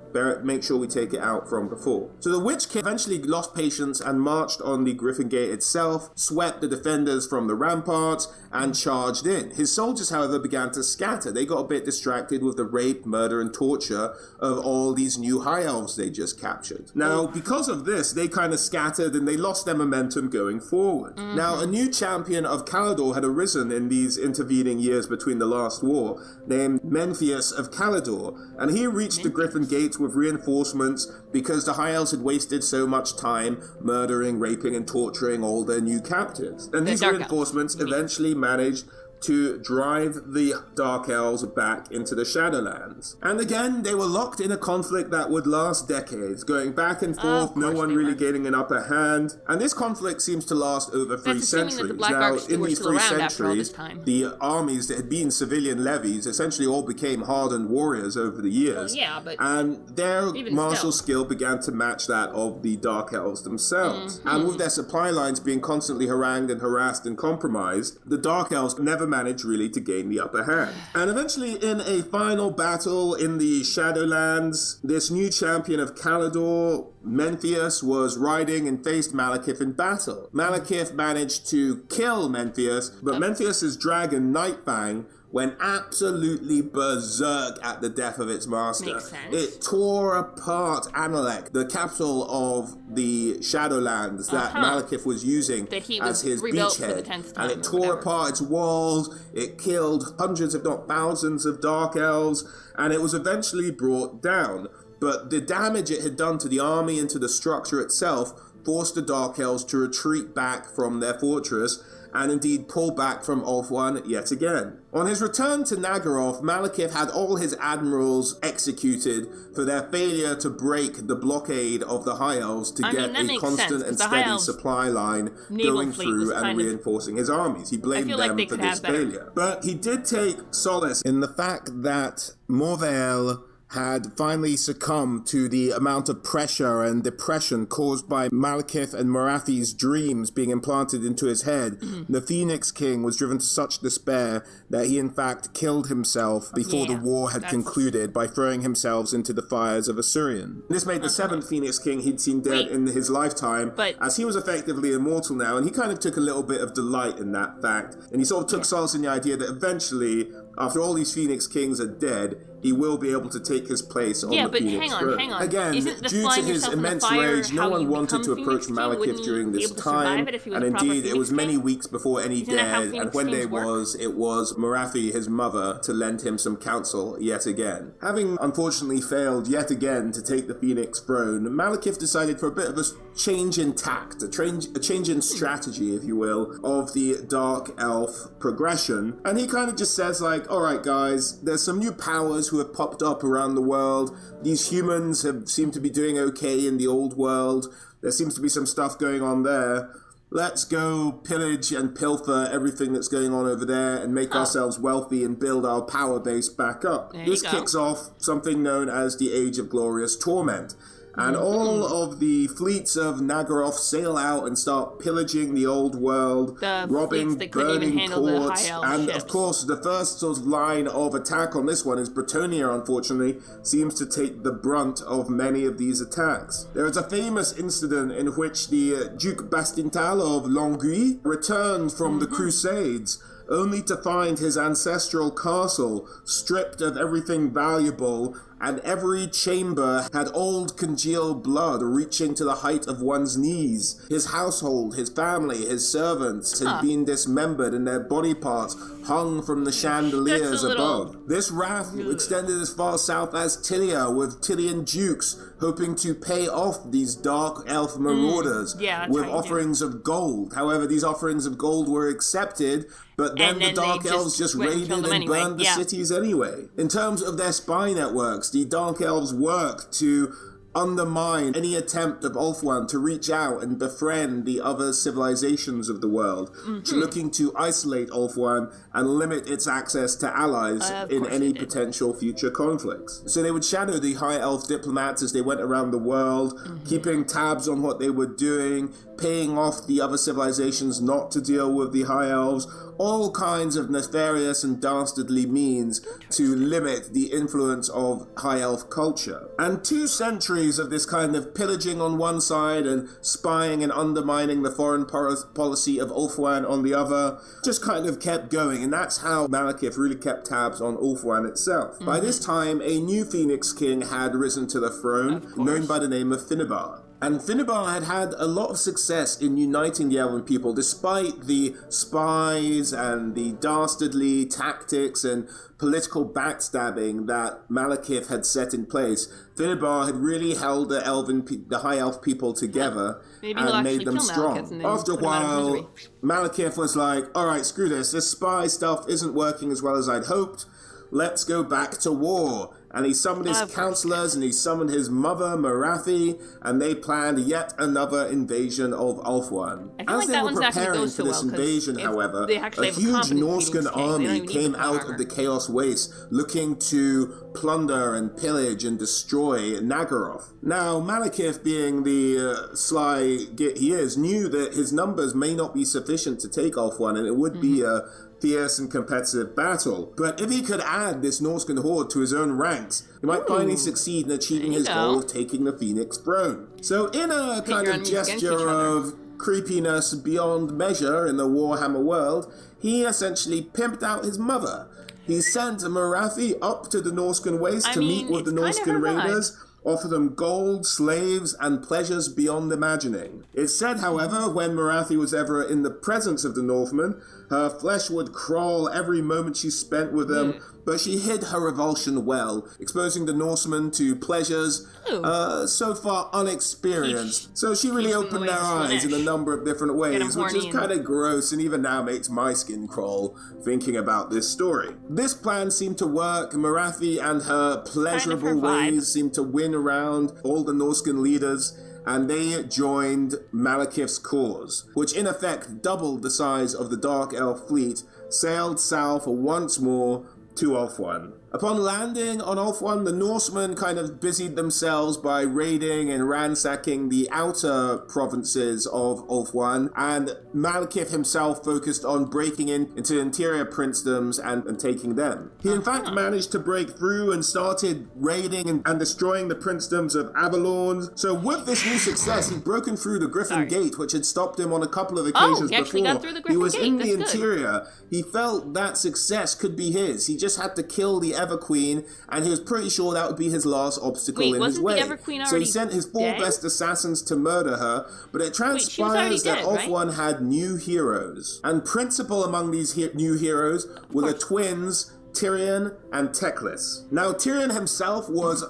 Make sure we take it out from before. So the Witch King eventually lost patience and marched on the Griffin Gate itself, swept the defenders from the ramparts, and charged in. His soldiers, however, began to scatter. They got a bit distracted with the rape, murder, and torture of all these new High Elves they just captured. Now, because of this, they kind of scattered and they lost their momentum going forward. Now, a new champion of Caledor had arisen in these intervening years between the last war, named Memphius of Caledor, and he reached the Griffin Gate with reinforcements because the High Elves had wasted so much time murdering, raping, and torturing all their new captives. And these reinforcements eventually managed to drive the Dark Elves back into the Shadowlands. And again, they were locked in a conflict that would last decades, going back and forth, no one really gaining an upper hand. And this conflict seems to last over 3 centuries. Now, in these 3 centuries, the armies that had been civilian levies essentially all became hardened warriors over the years. And their martial skill began to match that of the Dark Elves themselves. And with their supply lines being constantly harangued and harassed and compromised, the Dark Elves never managed really to gain the upper hand. And eventually, in a final battle in the Shadowlands, this new champion of Caledor, Memphius, was riding and faced Malekith in battle. Malekith managed to kill Memphius, but Memphius's dragon, Nightfang, went absolutely berserk at the death of its master. It tore apart Analek, the capital of the Shadowlands that Malekith was using as his beachhead. And it tore apart its walls, it killed hundreds if not thousands of Dark Elves, and it was eventually brought down. But the damage it had done to the army and to the structure itself forced the Dark Elves to retreat back from their fortress, and indeed pull back from Ulthuan yet again. On his return to Naggaroth, Malekith had all his admirals executed for their failure to break the blockade of the High Elves to get a constant and steady supply line going through and reinforcing his armies. He blamed them for this failure. But he did take solace in the fact that Morvael had finally succumbed to the amount of pressure and depression caused by Malekith and Morathi's dreams being implanted into his head. The Phoenix King was driven to such despair that he in fact killed himself before the war had concluded by throwing himself into the fires of Asuryan. This made the 7th Phoenix King he'd seen dead in his lifetime, as he was effectively immortal now, and he kind of took a little bit of delight in that fact, and he sort of took solace in the idea that eventually, after all these Phoenix Kings are dead, he will be able to take his place on the Phoenix throne. Hang on. Again, due to his immense rage, no one wanted to approach Malekith during this time, and indeed it was many weeks before any dared, and when they was, it was Morathi, his mother, to lend him some counsel yet again. Having unfortunately failed yet again to take the Phoenix throne, Malekith decided for a bit of a change in tact, a change in strategy, if you will, of the Dark Elf progression, and he kind of just says like, alright guys, there's some new powers who have popped up around the world. These humans seem to be doing okay in the old world. There seems to be some stuff going on there. Let's go pillage and pilfer everything that's going on over there and make ourselves wealthy and build our power base back up. This kicks off something known as the Age of Glorious Torment. And all of the fleets of Naggaroth sail out and start pillaging the old world, robbing, burning ports, and of course the first sort of line of attack on this one is Bretonnia, unfortunately, seems to take the brunt of many of these attacks. There is a famous incident in which the Duke Bastintal of Longueuil returned from the Crusades, only to find his ancestral castle stripped of everything valuable, and every chamber had old congealed blood reaching to the height of one's knees. His household, his family, his servants had been dismembered and their body parts hung from the chandeliers above. This wrath extended as far south as Tilia, with Tilian dukes hoping to pay off these dark elf marauders with offerings of gold. However, these offerings of gold were accepted, but then the Dark Elves just raided and burned the cities anyway. In terms of their spy networks, the Dark Elves worked to undermine any attempt of Ulthuan to reach out and befriend the other civilizations of the world, looking to isolate Ulthuan and limit its access to allies in any potential future conflicts. So they would shadow the High Elf diplomats as they went around the world, keeping tabs on what they were doing, paying off the other civilizations not to deal with the High Elves, all kinds of nefarious and dastardly means to limit the influence of High Elf culture. And 2 centuries of this kind of pillaging on one side and spying and undermining the foreign policy of Ulthuan on the other just kind of kept going, and that's how Malekith really kept tabs on Ulthuan itself. By this time, a new Phoenix King had risen to the throne, known by the name of Finnebar. And Finnebar had had a lot of success in uniting the Elven people, despite the spies and the dastardly tactics and political backstabbing that Malekith had set in place. Finnebar had really held the High Elf people together and made them strong. After a while, Malekith was like, alright, screw this spy stuff isn't working as well as I'd hoped. Let's go back to war. And he summoned his counselors, and he summoned his mother, Morathi, and they planned yet another invasion of Ulthuan. As they were preparing for this invasion, however, a huge Norscan army came out of the Chaos Waste, looking to plunder and pillage and destroy Naggaroth. Now, Malekith, being the sly git he is, knew that his numbers may not be sufficient to take Ulthuan, and it would be a fierce and competitive battle. But if he could add this Norscan horde to his own ranks, he might finally succeed in achieving his goal of taking the Phoenix throne. So in a kind of gesture of creepiness beyond measure in the Warhammer world, he essentially pimped out his mother. He sent Morathi up to the Norscan Waste to meet with the Norscan raiders, offer them gold, slaves, and pleasures beyond imagining. It's said, however, when Morathi was ever in the presence of the Northmen, her flesh would crawl every moment she spent with them, but she hid her revulsion well, exposing the Norsemen to pleasures so far unexperienced. So she really opened their eyes in a number of different ways, which is kind of gross and even now makes my skin crawl thinking about this story. This plan seemed to work. Morathi and her pleasurable ways seemed to win around all the Norscan leaders, and they joined Malekith's cause, which in effect doubled the size of the Dark Elf fleet, sailed south once more to Ulthuan. Upon landing on Ulthuan, the Norsemen kind of busied themselves by raiding and ransacking the outer provinces of Ulthuan, and Malekith himself focused on breaking into interior princedoms and taking them. He in fact managed to break through and started raiding and destroying the princedoms of Avalon. So with this new success, he'd broken through the Griffin Gate, which had stopped him on a couple of occasions before. He was in the interior. He felt that success could be his. He just had to kill the Everqueen, and he was pretty sure that would be his last obstacle in his way. So he sent his 4 best assassins to murder her, but it transpires that Ulthuan had new heroes. And principal among these new heroes were the twins, Tyrion and Teclis. Now, Tyrion himself was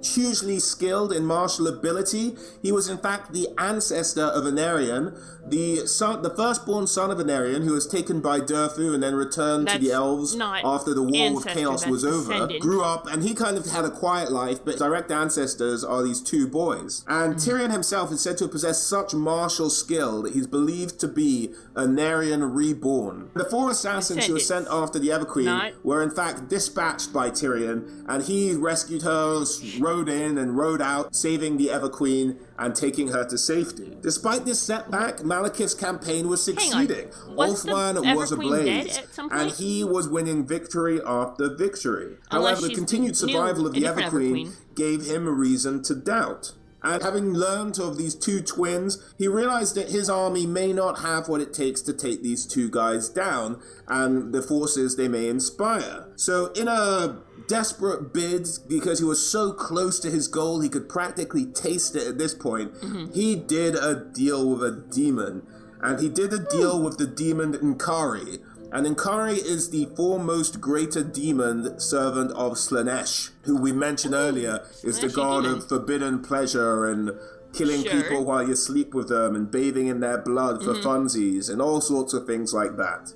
hugely skilled in martial ability. He was in fact the ancestor of Anarion, the firstborn son of Anarion, who was taken by Durthu and then returned to the elves after the War of Chaos was over. Grew up, and he kind of had a quiet life, but direct ancestors are these 2 boys. And Tyrion himself is said to possess such martial skill that he's believed to be Anarion reborn. The 4 assassins who were sent after the Everqueen were in fact dispatched by Tyrion, and he rescued her, rode in and rode out, saving the Everqueen and taking her to safety. Despite this setback, Malekith's campaign was succeeding. Ulthuan was ablaze, and he was winning victory after victory. However, the continued survival of the Everqueen gave him a reason to doubt. And having learned of these 2 twins, he realized that his army may not have what it takes to take these 2 guys down, and the forces they may inspire. So in a desperate bid, because he was so close to his goal, he could practically taste it at this point, he did a deal with a demon. And he did a deal with the demon Nkari. And Nkari is the foremost greater demon servant of Slaanesh, who we mentioned earlier is the god of forbidden pleasure and killing people while you sleep with them and bathing in their blood for funsies and all sorts of things like that.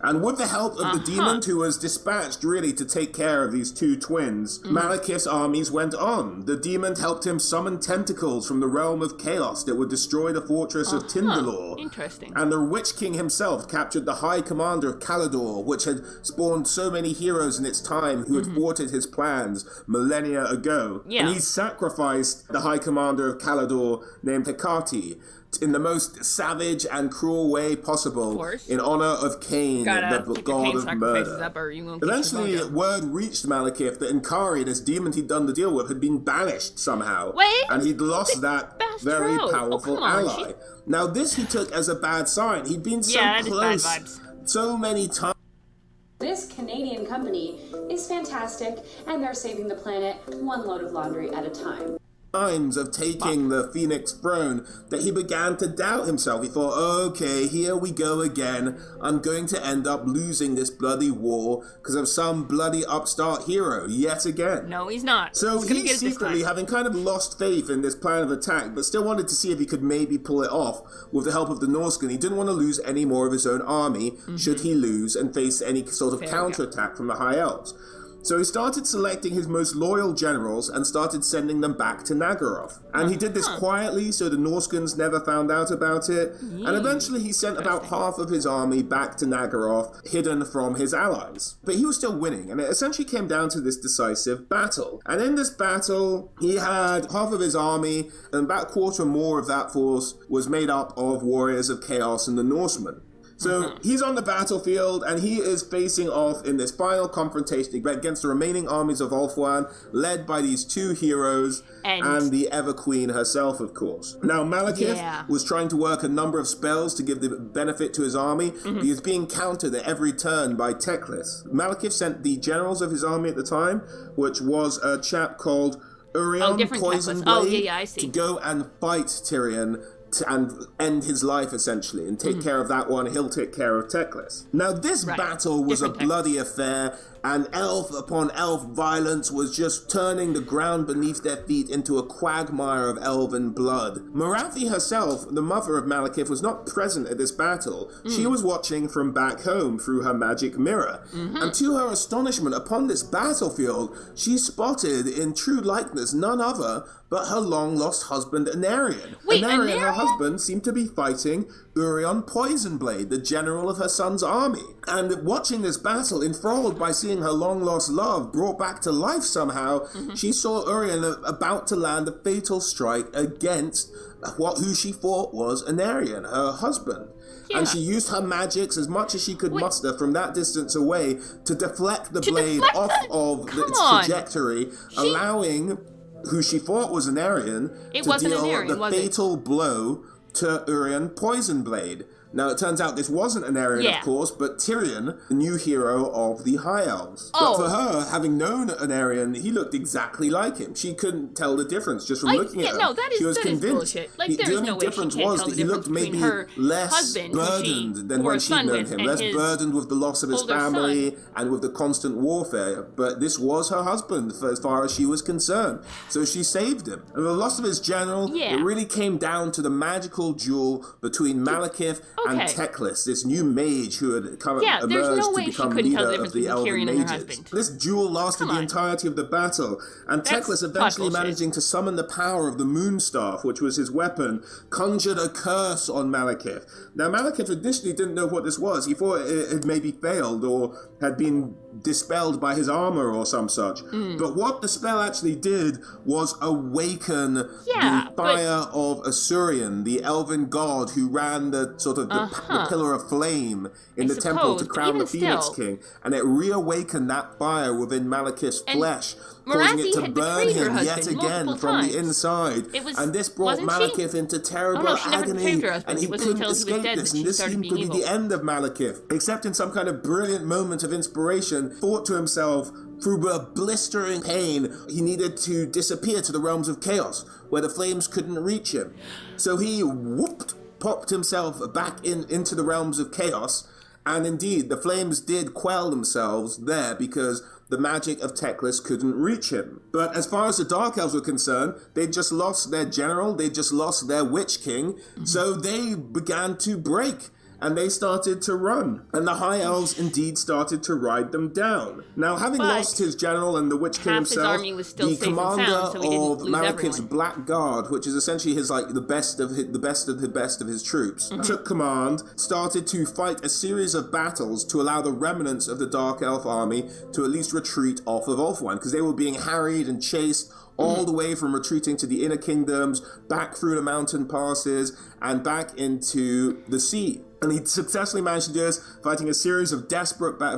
And with the help of the demon who was dispatched really to take care of these two twins, Malekith's armies went on. The demon helped him summon tentacles from the realm of chaos that would destroy the fortress of Tindalore. Interesting. And the Witch King himself captured the High Commander of Calador, which had spawned so many heroes in its time who had thwarted his plans millennia ago. Yeah. And he sacrificed the High Commander of Calador named Hecate in the most savage and cruel way possible in honor of Cain, the god of murder. Eventually, word reached Malekith that Inkari, this demon he'd done the deal with, had been banished somehow. And he'd lost that very powerful ally. Now, this he took as a bad sign. He'd been so close so many times. This Canadian company is fantastic, and they're saving the planet one load of laundry at a time. Of taking the Phoenix throne that he began to doubt himself. He thought, okay, here we go again. I'm going to end up losing this bloody war because of some bloody upstart hero yet again. No, he's not. So he secretly, having kind of lost faith in this plan of attack, but still wanted to see if he could maybe pull it off with the help of the Norscan. He didn't want to lose any more of his own army should he lose and face any sort of counterattack from the High Elves. So he started selecting his most loyal generals and started sending them back to Naggaroth. And he did this quietly, so the Norscans never found out about it. And eventually he sent about half of his army back to Naggaroth, hidden from his allies. But he was still winning, and it essentially came down to this decisive battle. And in this battle, he had half of his army, and about a quarter more of that force was made up of warriors of chaos and the Norsemen. So he's on the battlefield, and he is facing off in this final confrontation against the remaining armies of Ulthuan, led by these two heroes and the Ever Queen herself, of course. Now, Malekith was trying to work a number of spells to give the benefit to his army. He was being countered at every turn by Teclis. Malekith sent the generals of his army at the time, which was a chap called Urion Poisonblade, to go and fight Tyrion and end his life, essentially, and take care of that one. He'll take care of Teclis. Now, this battle was a bloody affair, and elf upon elf violence was just turning the ground beneath their feet into a quagmire of elven blood. Morathi herself, the mother of Malekith, was not present at this battle. She was watching from back home through her magic mirror. And to her astonishment, upon this battlefield, she spotted in true likeness none other but her long-lost husband, Anarion. Anarion and her husband seemed to be fighting Urion Poisonblade, the general of her son's army. And watching this battle, enthralled by seeing her long-lost love brought back to life somehow, she saw Urion about to land a fatal strike against who she thought was Anarion, her husband. And she used her magics as much as she could muster from that distance away to deflect the blade off of its trajectory, allowing who she thought was Anarion to deal the fatal blow to Urion Poisonblade. Now, it turns out this wasn't Anarion, of course, but Tyrion, the new hero of the High Elves. But for her, having known Anarion, he looked exactly like him. She couldn't tell the difference just from looking at him. No, that is, she was convinced. Bullshit. Like, the only difference was that he looked maybe less burdened than when she'd known him. Less burdened with the loss of his family and with the constant warfare. But this was her husband, as far as she was concerned. So she saved him. And with the loss of his general, it really came down to the magical duel between Malekith and Teclis, this new mage who had emerged to become leader of the Elven Mages. This duel lasted the entirety of the battle, and Teclis eventually managing to summon the power of the Moonstaff, which was his weapon, conjured a curse on Malekith. Now, Malekith initially didn't know what this was. He thought it had maybe failed or had been dispelled by his armor or some such. But what the spell actually did was awaken the fire of Asurion, the elven god who ran the sort of the pillar of flame in the temple to crown the Phoenix King, and it reawakened that fire within Malekith's flesh, causing it to burn him yet again from the inside. And this brought Malekith into terrible agony, and he couldn't escape this, and this seemed to be the end of Malekith, except in some kind of brilliant moment of inspiration, thought to himself, through a blistering pain, he needed to disappear to the realms of chaos, where the flames couldn't reach him. So he popped himself back into the realms of chaos, and indeed, the flames did quell themselves there because the magic of Teclis couldn't reach him. But as far as the Dark Elves were concerned, they'd just lost their general, they'd just lost their Witch King, so they began to break. and they started to run. And the High Elves indeed started to ride them down. Now, having lost his general and the Witch King himself, army was still the safe and commander sound, so he didn't of lose Malekith's everyone. Black Guard, which is essentially his the best of his troops, took command, started to fight a series of battles to allow the remnants of the Dark Elf army to at least retreat off of Ulthuan, because they were being harried and chased all the way from retreating to the inner kingdoms, back through the mountain passes, and back into the sea. And he successfully managed to do this, fighting a series of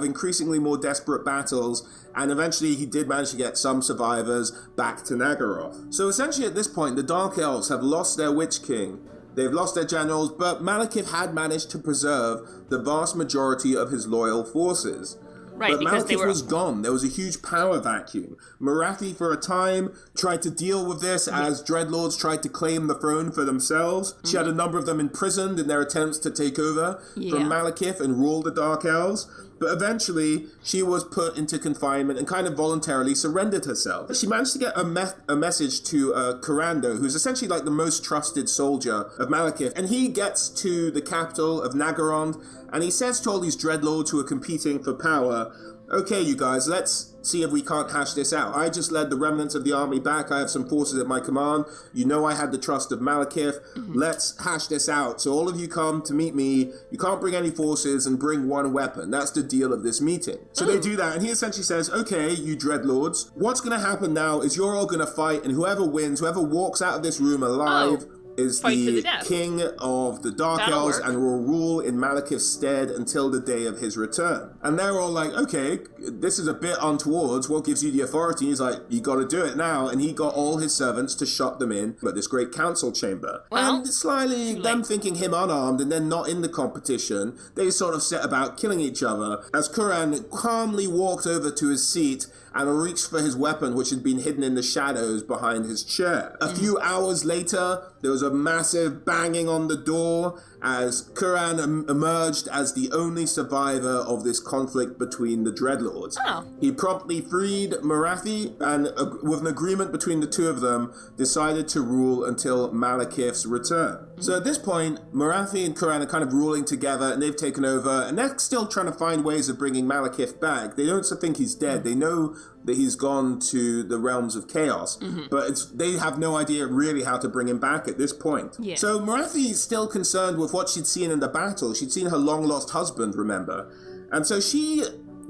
increasingly more desperate battles, and eventually he did manage to get some survivors back to Naggaroth. So essentially at this point, the Dark Elves have lost their Witch King, they've lost their generals, but Malekith had managed to preserve the vast majority of his loyal forces. Right, but because Malekith was gone. There was a huge power vacuum. Morathi, for a time, tried to deal with this as Dreadlords tried to claim the throne for themselves. She had a number of them imprisoned in their attempts to take over from Malekith and rule the Dark Elves. But eventually, she was put into confinement and kind of voluntarily surrendered herself. She managed to get a message to Kurando, who's essentially like the most trusted soldier of Malekith. And he gets to the capital of Naggarond, and he says to all these Dreadlords who are competing for power, okay, you guys, let's see if we can't hash this out. I just led the remnants of the army back. I have some forces at my command. You know I had the trust of Malekith. Let's hash this out. So all of you come to meet me. You can't bring any forces and bring one weapon. That's the deal of this meeting. So they do that, and he essentially says, okay, you Dreadlords, what's going to happen now is you're all going to fight, and whoever wins, whoever walks out of this room alive, is the king of the Dark Elves and will rule in Malekith's stead until the day of his return. And they're all like, okay, this is a bit untowards. What gives you the authority? He's like, you got to do it now. And he got all his servants to shut them in at this great council chamber. Well, and slyly, them thinking him unarmed and then not in the competition, they sort of set about killing each other as Kuran calmly walked over to his seat and reached for his weapon, which had been hidden in the shadows behind his chair. A few hours later, there was a massive banging on the door as Kuran emerged as the only survivor of this conflict between the Dreadlords. He promptly freed Morathi, and with an agreement between the two of them, decided to rule until Malekith's return. So at this point, Morathi and Kuran are kind of ruling together, and they've taken over, and they're still trying to find ways of bringing Malekith back. They don't think he's dead. They know that he's gone to the realms of chaos, but they have no idea really how to bring him back at this point. So Morathi is still concerned with what she'd seen in the battle. She'd seen her long-lost husband, remember? And so she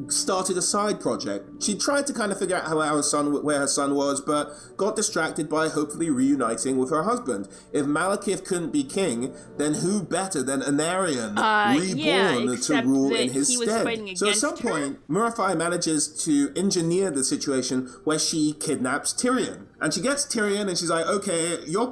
started a side project. She tried to kind of figure out where her son was, but got distracted by hopefully reuniting with her husband. If Malekith couldn't be king, then who better than Anarion, reborn to rule in his stead? So at some point, Morathi manages to engineer the situation where she kidnaps Tyrion. And she gets Tyrion and she's like, okay, you're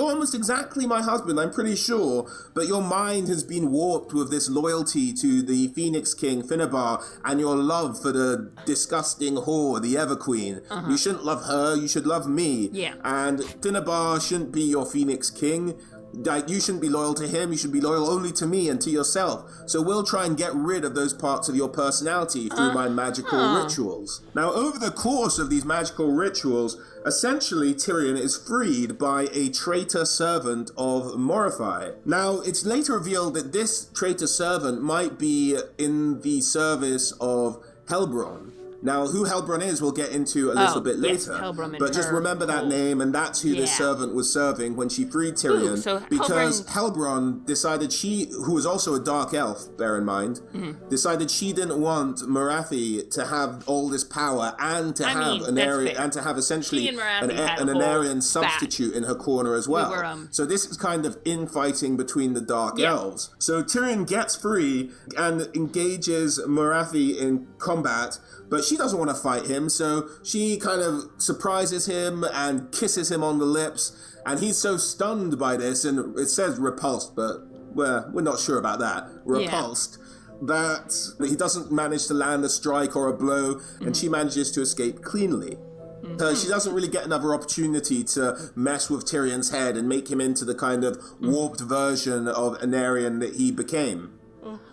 almost exactly my husband, I'm pretty sure, but your mind has been warped with this loyalty to the Phoenix King, Finnabar, and your love for the disgusting whore, the Everqueen. You shouldn't love her, you should love me. And Finnabar shouldn't be your Phoenix King. Like, you shouldn't be loyal to him, you should be loyal only to me and to yourself. So we'll try and get rid of those parts of your personality through my magical rituals. Now, over the course of these magical rituals, essentially Tyrion is freed by a traitor servant of Morathi. Now, it's later revealed that this traitor servant might be in the service of Helbron. Now, who Helbron is, we'll get into a little bit later. But just remember that name, and that's who this servant was serving when she freed Tyrion. Because Helbron decided who was also a dark elf, bear in mind, decided she didn't want Morathi to have all this power and to have essentially an Anarian substitute in her corner as well. So this is kind of infighting between the dark elves. So Tyrion gets free and engages Morathi in combat, but she doesn't want to fight him, so she kind of surprises him and kisses him on the lips, and he's so stunned by this, and it says repulsed, but we're not sure about that. Repulsed. That he doesn't manage to land a strike or a blow, and she manages to escape cleanly. So she doesn't really get another opportunity to mess with Tyrion's head and make him into the kind of warped version of Anarion that he became.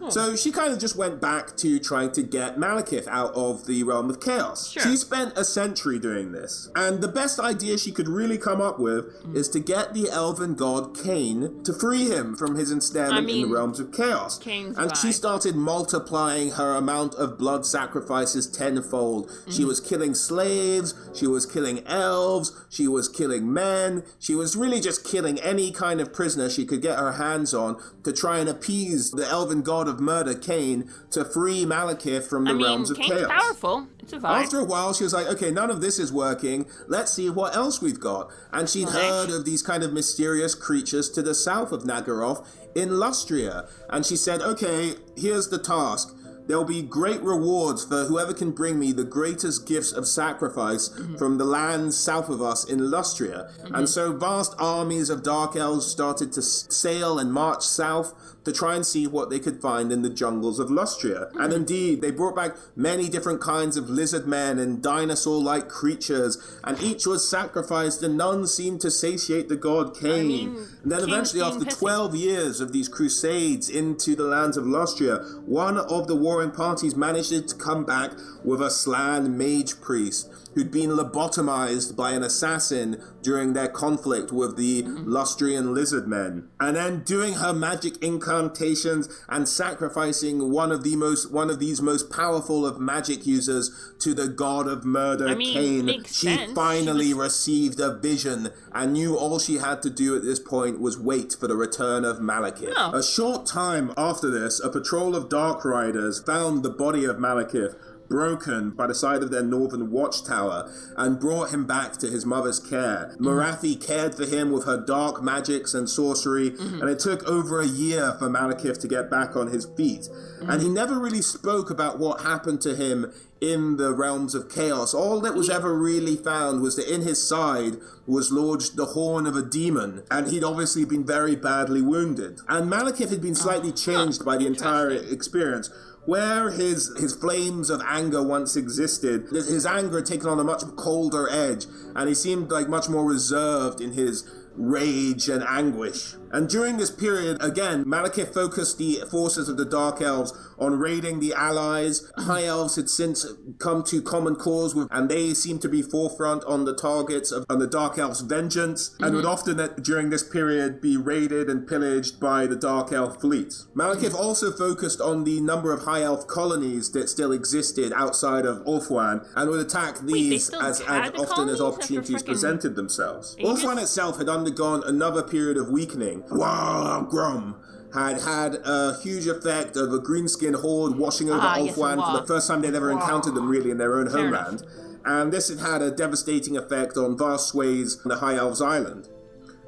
So she kind of just went back to trying to get Malekith out of the realm of chaos. Sure. She spent a century doing this. And the best idea she could really come up with is to get the elven god Cain to free him from his ensnarement in the realms of chaos. And she started multiplying her amount of blood sacrifices tenfold. She was killing slaves, she was killing elves, she was killing men, she was really just killing any kind of prisoner she could get her hands on to try and appease the elven god of murder, Cain, to free Malekith from the realms of Cain's chaos. Powerful. It's a vibe. After a while, she was like, okay, none of this is working. Let's see what else we've got. And she'd heard of these kind of mysterious creatures to the south of Naggaroth in Lustria. And she said, okay, here's the task. There'll be great rewards for whoever can bring me the greatest gifts of sacrifice from the lands south of us in Lustria. And so vast armies of dark elves started to sail and march south to try and see what they could find in the jungles of Lustria. And indeed, they brought back many different kinds of lizard men and dinosaur-like creatures, and each was sacrificed, and none seemed to satiate the god Cain. And then eventually, after 12 years of these crusades into the lands of Lustria, one of the warring parties managed to come back with a Slan mage priest who'd been lobotomized by an assassin during their conflict with the Lustrian lizard men. And then doing her magic incantations and sacrificing one of these most powerful of magic users to the god of murder, Cain, she finally received a vision and knew all she had to do at this point was wait for the return of Malekith. A short time after this, a patrol of Dark Riders found the body of Malekith broken by the side of their northern watchtower and brought him back to his mother's care. Morathi cared for him with her dark magics and sorcery, and it took over a year for Malekith to get back on his feet. And he never really spoke about what happened to him in the realms of chaos. All that was ever really found was that in his side was lodged the horn of a demon, and he'd obviously been very badly wounded. And Malekith had been slightly changed by the entire experience. Where his flames of anger once existed, his anger had taken on a much colder edge, and he seemed like much more reserved in his rage and anguish. And during this period, again, Malekith focused the forces of the Dark Elves on raiding the Allies. High Elves had since come to common cause with, and they seemed to be forefront on the targets of on the Dark Elves' vengeance, and would often during this period be raided and pillaged by the Dark Elf fleet. Malekith also focused on the number of High Elf colonies that still existed outside of Ulthuan, and would attack these as often as opportunities presented themselves. Ulthuan itself had undergone another period of weakening. Grum had a huge effect of a greenskin horde washing over Ulthuan for the first time they'd ever encountered them really in their own homeland. And this had a devastating effect on vast swathes on the High Elves Island.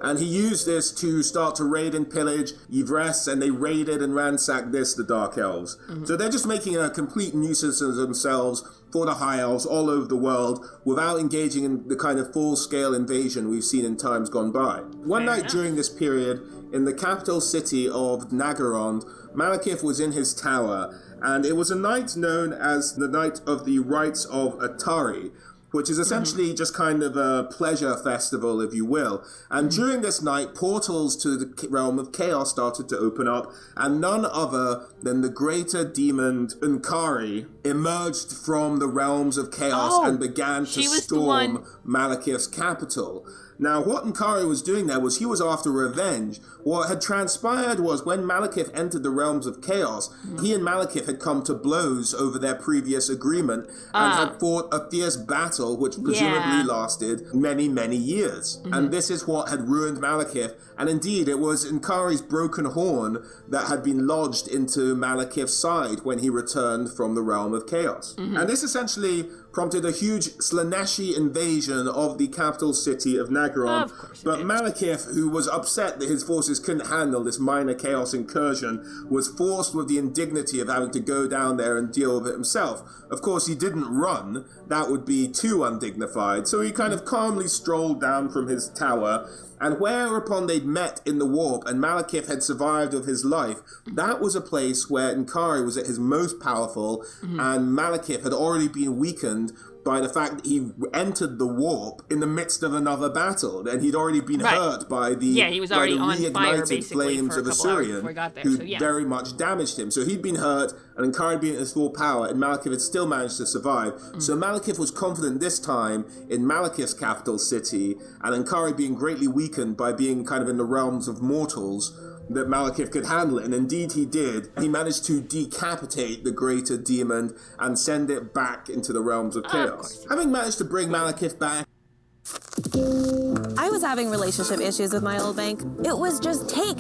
And he used this to start to raid and pillage Yvresse, and they raided and ransacked the Dark Elves. So they're just making a complete nuisance of themselves for the High Elves all over the world without engaging in the kind of full-scale invasion we've seen in times gone by. One night during this period, in the capital city of Naggarond, Malekith was in his tower, and it was a night known as the Night of the Rites of Atari, which is essentially just kind of a pleasure festival, if you will. And during this night, portals to the realm of chaos started to open up, and none other than the greater demon Unkari emerged from the realms of chaos and began to storm Malekith's capital. Now, what Unkari was doing there was he was after revenge. What had transpired was when Malekith entered the realms of chaos, he and Malekith had come to blows over their previous agreement and had fought a fierce battle which presumably lasted many, many years. And this is what had ruined Malekith. And indeed, it was Unkari's broken horn that had been lodged into Malekith's side when he returned from the realm of chaos. And this essentially prompted a huge Slaaneshi invasion of the capital city of Naggaroth. But Malekith, who was upset that his forces couldn't handle this minor chaos incursion, was forced with the indignity of having to go down there and deal with it himself. Of course, he didn't run. That would be too undignified. So he kind of calmly strolled down from his tower, and whereupon they'd met in the warp and Malekith had survived with his life, that was a place where Unkari was at his most powerful, and Malekith had already been weakened by the fact that he entered the warp in the midst of another battle, and he'd already been hurt by the, he was already on fire, reignited flames of Asuryan, who very much damaged him. So he'd been hurt, and Ankara had been at his full power, and Malekith had still managed to survive. So Malekith was confident this time in Malekith's capital city, and Ankara being greatly weakened by being kind of in the realms of mortals, that Malekith could handle it, and indeed he did. He managed to decapitate the greater demon and send it back into the realms of chaos. Having managed to bring Malekith back, I was having relationship issues with my old bank. It was just take.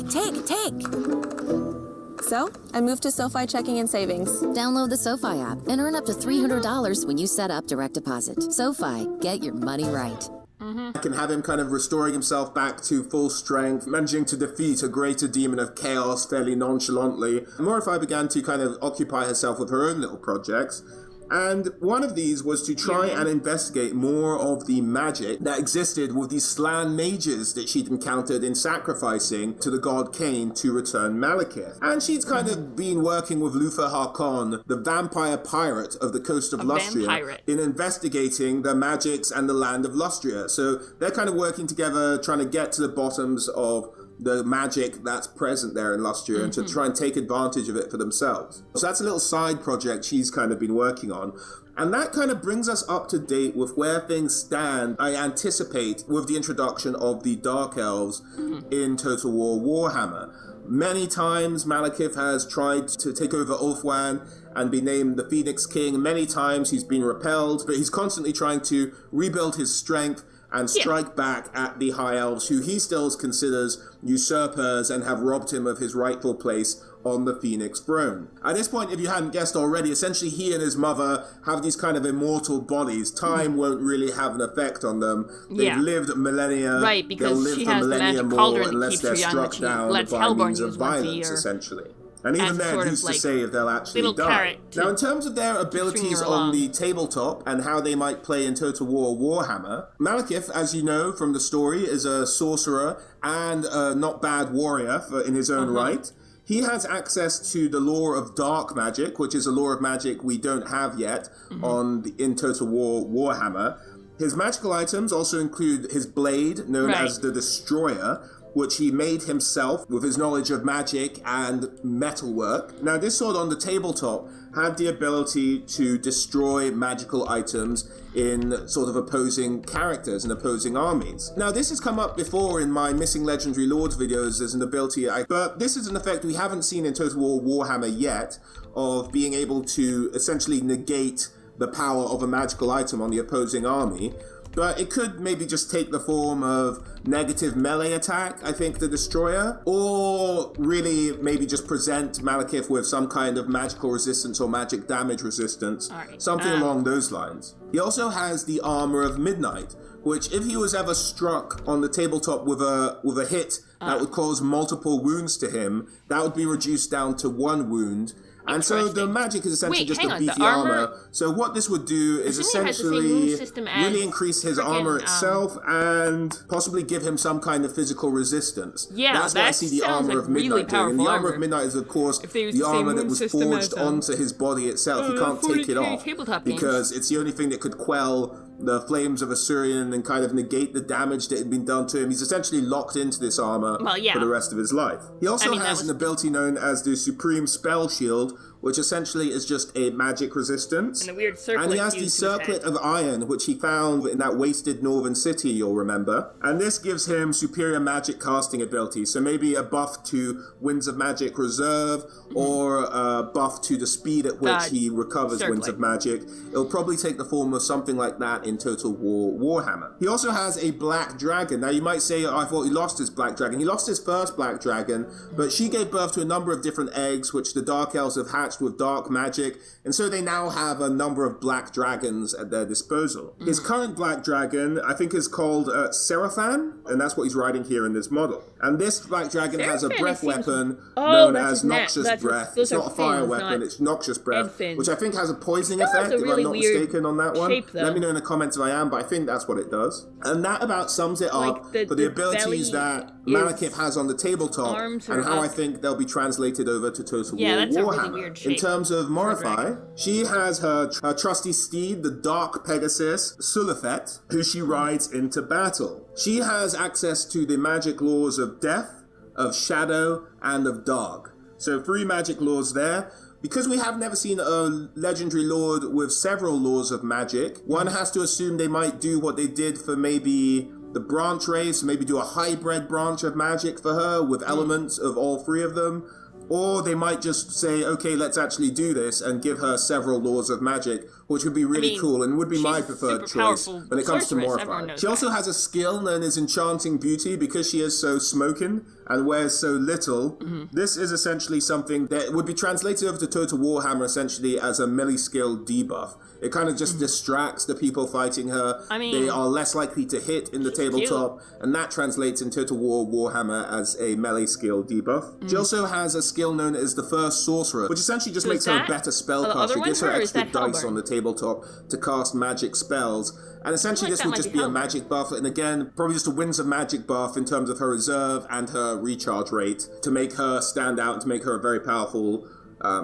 So, I moved to SoFi Checking and Savings. Download the SoFi app and earn up to $300 when you set up direct deposit. SoFi, get your money right. I can have him kind of restoring himself back to full strength, managing to defeat a greater demon of chaos fairly nonchalantly. Morify began to kind of occupy herself with her own little projects. And one of these was to try and investigate more of the magic that existed with these Slann mages that she'd encountered in sacrificing to the god Cain to return Malekith. And she'd kind of been working with Luther Harkon, the vampire pirate of the coast of Lustria, in investigating the magics and the land of Lustria. So they're kind of working together, trying to get to the bottoms of the magic that's present there in Lustria and to try and take advantage of it for themselves. So that's a little side project she's kind of been working on. And that kind of brings us up to date with where things stand, I anticipate, with the introduction of the Dark Elves in Total War Warhammer. Many times Malekith has tried to take over Ulthuan and be named the Phoenix King. Many times he's been repelled, but he's constantly trying to rebuild his strength and strike back at the High Elves, who he still considers usurpers and have robbed him of his rightful place on the Phoenix throne. At this point, if you hadn't guessed already, essentially he and his mother have these kind of immortal bodies. Time won't really have an effect on them. They've lived millennia. Right, because she has the magic cauldron that keeps her young, that she lets Hellborn use once a year. Essentially. And even then, who's to say if they'll actually die? Now, in terms of their abilities on the tabletop and how they might play in Total War Warhammer, Malekith, as you know from the story, is a sorcerer and a not bad warrior in his own right. He has access to the lore of dark magic, which is a lore of magic we don't have yet in Total War Warhammer. His magical items also include his blade, known as the Destroyer, which he made himself with his knowledge of magic and metalwork. Now, this sword on the tabletop had the ability to destroy magical items in sort of opposing characters and opposing armies. Now, this has come up before in my Missing Legendary Lords videos as an ability, but this is an effect we haven't seen in Total War Warhammer yet, of being able to essentially negate the power of a magical item on the opposing army. But it could maybe just take the form of negative melee attack, I think, the Destroyer, or really maybe just present Malekith with some kind of magical resistance or magic damage resistance, something along those lines. He also has the Armor of Midnight, which if he was ever struck on the tabletop with a hit that would cause multiple wounds to him, that would be reduced down to 1 wound. And so the magic is essentially just a beefy armor. So what this would do is essentially really increase his armor itself and possibly give him some kind of physical resistance. Yeah, that's what I see the Armor of Midnight doing. And the Armor of Midnight is, of course, the armor that was forged onto his body itself. He can't take it off because it's the only thing that could quell the flames of Asuryan and kind of negate the damage that had been done to him. He's essentially locked into this armor for the rest of his life. He also has an ability known as the Supreme Spell Shield, which essentially is just a magic resistance. And a weird circlet. And he has the Circlet of Iron, which he found in that wasted northern city, you'll remember. And this gives him superior magic casting ability. So maybe a buff to Winds of Magic Reserve, or a buff to the speed at which he recovers Winds of Magic. It'll probably take the form of something like that in Total War Warhammer. He also has a Black Dragon. Now you might say, I thought he lost his Black Dragon. He lost his first Black Dragon, but she gave birth to a number of different eggs, which the Dark Elves have hatched with dark magic, and so they now have a number of black dragons at their disposal. His current black dragon, I think, is called Seraphan, and that's what he's riding here in this model. And this black dragon has a breath weapon known as Noxious Breath. It's not a fire weapon, it's Noxious Breath, which I think has a poisoning effect, if I'm not mistaken on that one. Let me know in the comments comments if I am, but I think that's what it does. And that about sums it up for the abilities that Malekith has on the tabletop and how I think they'll be translated over to Total War that's Warhammer. a really weird shape. In terms of Morify, she has her trusty steed, the Dark Pegasus, Sulafet, who she rides into battle. She has access to the magic laws of death, of shadow, and of dark. So 3 magic laws there. Because we have never seen a legendary lord with several laws of magic, one has to assume they might do what they did for maybe the branch race, maybe do a hybrid branch of magic for her with elements of all 3 of them. Or they might just say, okay, let's actually do this and give her several laws of magic, which would be really cool and would be my preferred choice when it comes to Morify. She also has a skill known as Enchanting Beauty because she is so smoking and wears so little. This is essentially something that would be translated over to Total Warhammer essentially as a melee skill debuff. It kind of just distracts the people fighting her. They are less likely to hit in the tabletop, and that translates in Total War Warhammer as a melee skill debuff. She also has a skill known as the First Sorcerer, which essentially just makes her a better spellcaster. It gives her extra dice on the tabletop to cast magic spells. And essentially this will just be a magic buff, and again, probably just a Winds of Magic buff in terms of her reserve and her recharge rate to make her stand out and to make her a very powerful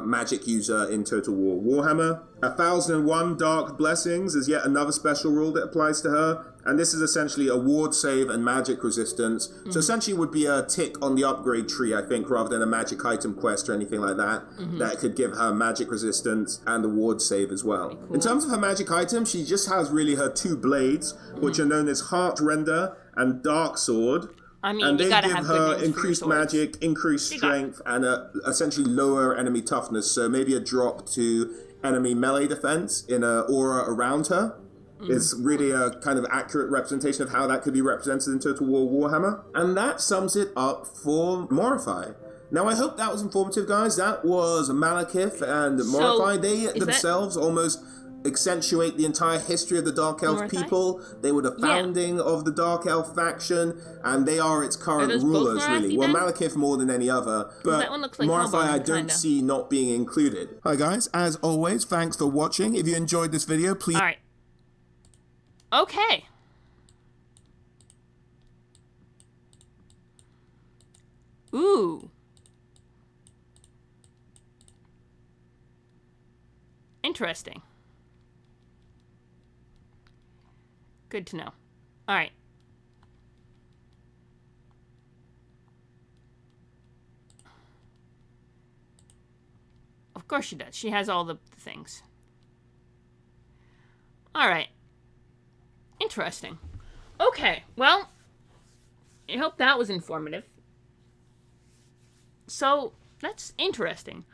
magic user in Total War Warhammer. 1001 Dark Blessings is yet another special rule that applies to her, and this is essentially a ward save and magic resistance. So essentially would be a tick on the upgrade tree, I think, rather than a magic item quest or anything like that, that could give her magic resistance and a ward save as well. In terms of her magic item, she just has really her 2 blades, which are known as Heart Render and Dark Sword. And they give her increased magic, increased strength, and essentially lower enemy toughness. So maybe a drop to enemy melee defense in an aura around her. Is really a kind of accurate representation of how that could be represented in Total War Warhammer. And that sums it up for Morify. Now, I hope that was informative, guys. That was Malekith and Morify. They themselves almost accentuate the entire history of the Dark Elf people. They were the founding of the Dark Elf faction, and they are its current rulers, really. Well, Malekith more than any other, but Morify I don't see not being included. Hi guys, as always, thanks for watching. If you enjoyed this video, please... Alright. Okay. Ooh. Interesting. Good to know. All right. Of course she does. She has all the things. All right. Interesting. Okay. Well, I hope that was informative. So, that's interesting.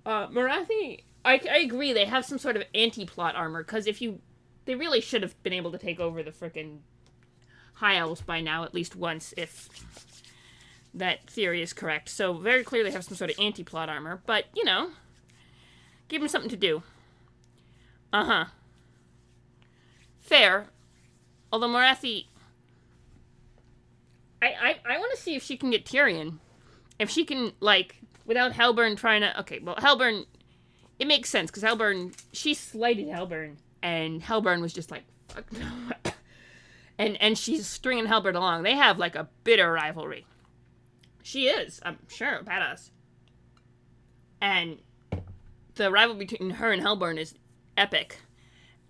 Morathi, I agree, they have some sort of anti-plot armor, because they really should have been able to take over the frickin' High Elves by now, at least once, if that theory is correct. So, very clearly have some sort of anti-plot armor, but, you know, give them something to do. Uh-huh. Fair. Although Morathi, I want to see if she can get Tyrion. If she can, like, without Hellburn trying to... Okay, well, Hellburn... It makes sense, because Hellburn... She slighted Hellburn, and Hellburn was just like, fuck no. and she's stringing Hellburn along. They have, like, a bitter rivalry. She is, I'm sure, badass. And the rivalry between her and Hellburn is epic.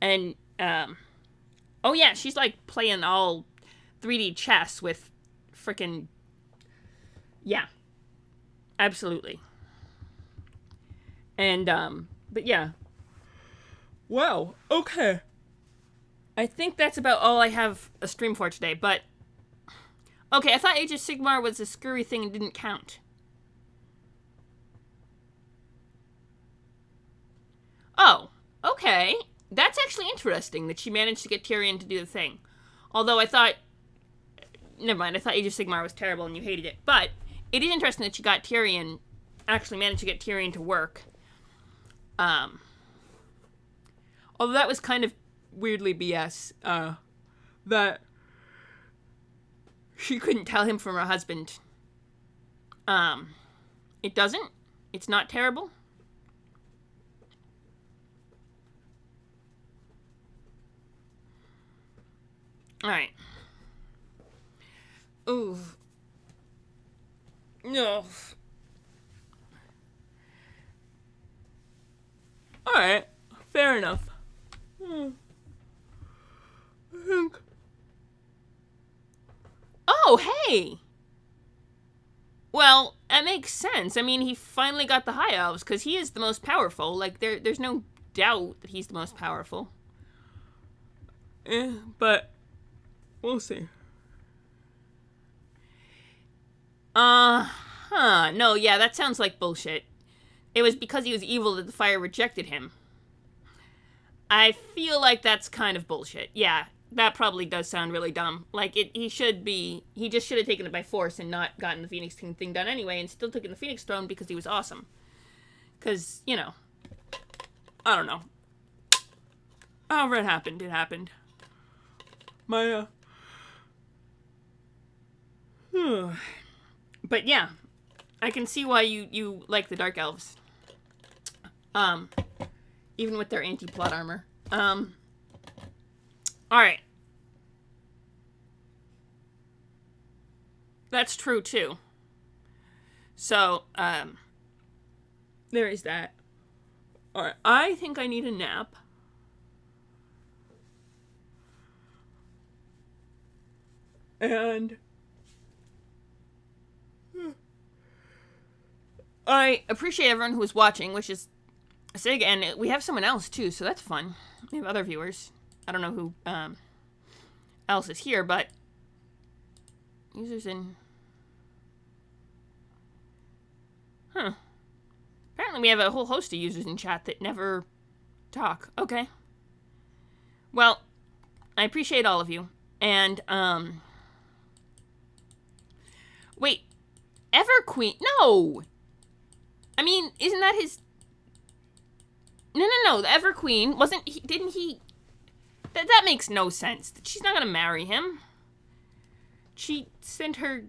And, oh yeah, she's, like, playing all 3D chess with frickin'... Yeah. Absolutely. And, but yeah. Wow, okay. I think that's about all I have a stream for today, but... Okay, I thought Age of Sigmar was a screwy thing and didn't count. Oh, okay. That's actually interesting that she managed to get Tyrion to do the thing. Although I thought... Never mind, I thought Age of Sigmar was terrible and you hated it, but... It is interesting that she got Tyrion, actually managed to get Tyrion to work. Although that was kind of weirdly BS, that she couldn't tell him from her husband. It doesn't? It's not terrible? Alright. Ooh. No. Alright. Fair enough. I think. Oh, hey! Well, that makes sense. I mean, he finally got the High Elves, because he is the most powerful. Like, there's no doubt that he's the most powerful. But we'll see. No, yeah, that sounds like bullshit. It was because he was evil that the fire rejected him. I feel like that's kind of bullshit. Yeah, that probably does sound really dumb. Like, he just should have taken it by force and not gotten the Phoenix King thing done anyway, and still taken the Phoenix Throne because he was awesome. Because, you know, I don't know. However it happened, it happened. But yeah, I can see why you like the Dark Elves. Even with their anti-plot armor. Alright. That's true, too. So, there is that. Alright, I think I need a nap. And I appreciate everyone who was watching, which is Sig, and we have someone else too, so that's fun. We have other viewers. I don't know who else is here, but users in... Apparently we have a whole host of users in chat that never talk. Okay. Well, I appreciate all of you. And, wait. Everqueen? No! I mean, isn't that his... No. The Everqueen wasn't... Didn't he... That makes no sense. She's not gonna marry him. She sent her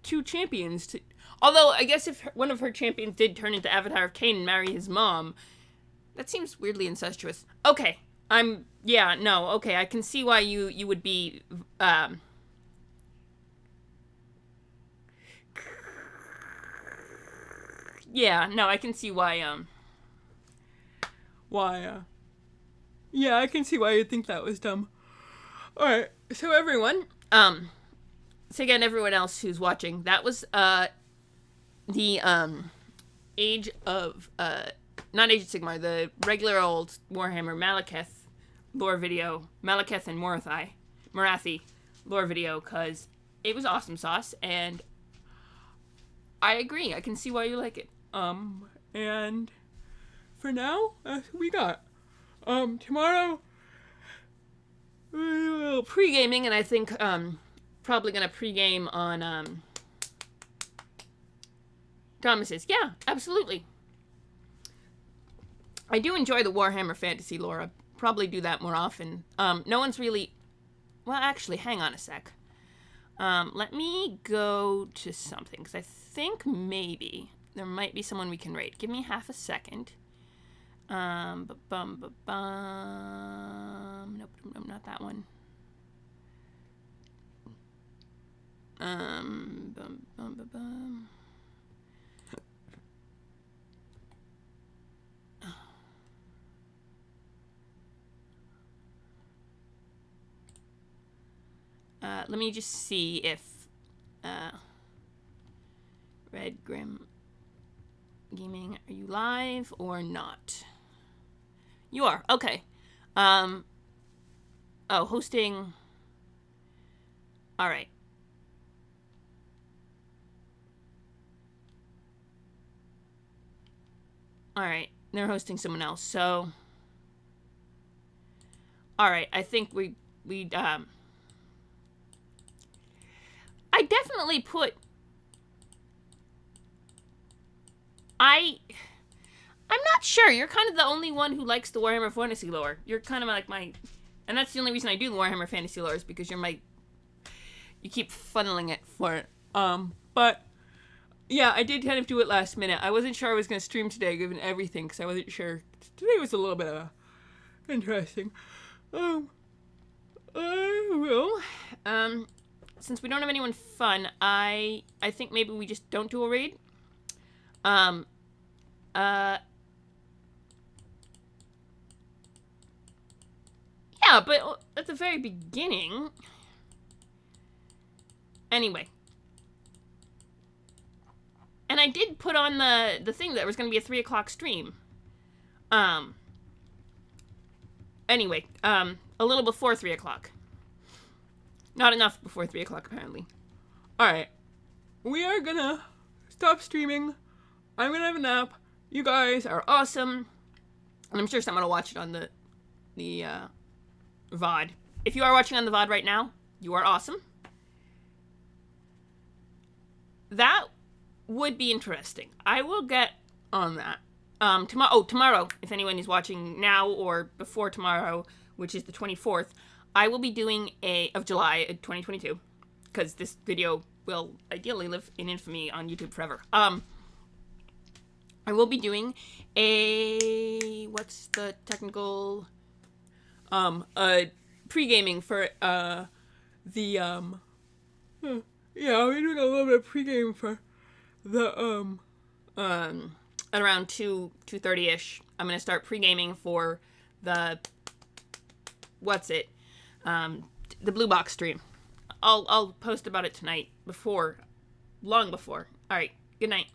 2 champions to... Although, I guess if one of her champions did turn into Avatar of Cain and marry his mom, that seems weirdly incestuous. Okay. Yeah, no, okay. I can see why you would be... Yeah, no, I can see why, yeah, I can see why you'd think that was dumb. Alright, so everyone, so again, everyone else who's watching, that was, the, Age of, not Age of Sigmar, the regular old Warhammer Malekith lore video, Malekith and Morathi lore video, because it was awesome sauce, and I agree, I can see why you like it. And for now, that's what we got. Tomorrow, pre-gaming, and I think, probably gonna pre-game on, Thomas's. Yeah, absolutely. I do enjoy the Warhammer fantasy lore. I'll probably do that more often. No one's really... Well, actually, hang on a sec. Let me go to something, because I think maybe there might be someone we can rate. Give me half a second. Nope, not that one. Let me just see if Red Grim Gaming, are you live or not? You are. Okay. Oh, hosting. All right. All right. They're hosting someone else. So. All right. I think we I definitely put... I'm not sure. You're kind of the only one who likes the Warhammer Fantasy lore. You're kind of like my... And that's the only reason I do the Warhammer Fantasy lore is because you're my... You keep funneling it for it. But... Yeah, I did kind of do it last minute. I wasn't sure I was going to stream today given everything, because I wasn't sure. Today was a little bit interesting. Well, since we don't have anyone fun, I think maybe we just don't do a raid. Yeah, but at the very beginning. Anyway. And I did put on the thing that was going to be a 3 o'clock stream. Anyway, a little before 3 o'clock. Not enough before 3 o'clock, apparently. Alright. We are gonna stop streaming. I'm gonna have a nap. You guys are awesome. And I'm sure someone will watch it on the VOD. If you are watching on the VOD right now, you are awesome. That would be interesting. I will get on that. Tomorrow, if anyone is watching now or before tomorrow, which is the 24th, I will be doing of July 2022, because this video will ideally live in infamy on YouTube forever. I will be doing what's the technical, pre-gaming for, yeah, I'll be doing a little bit of pre-gaming for the, at around 2:30ish. I'm gonna start pre-gaming for the, the Blue Box stream. I'll post about it tonight, long before. Alright, good night.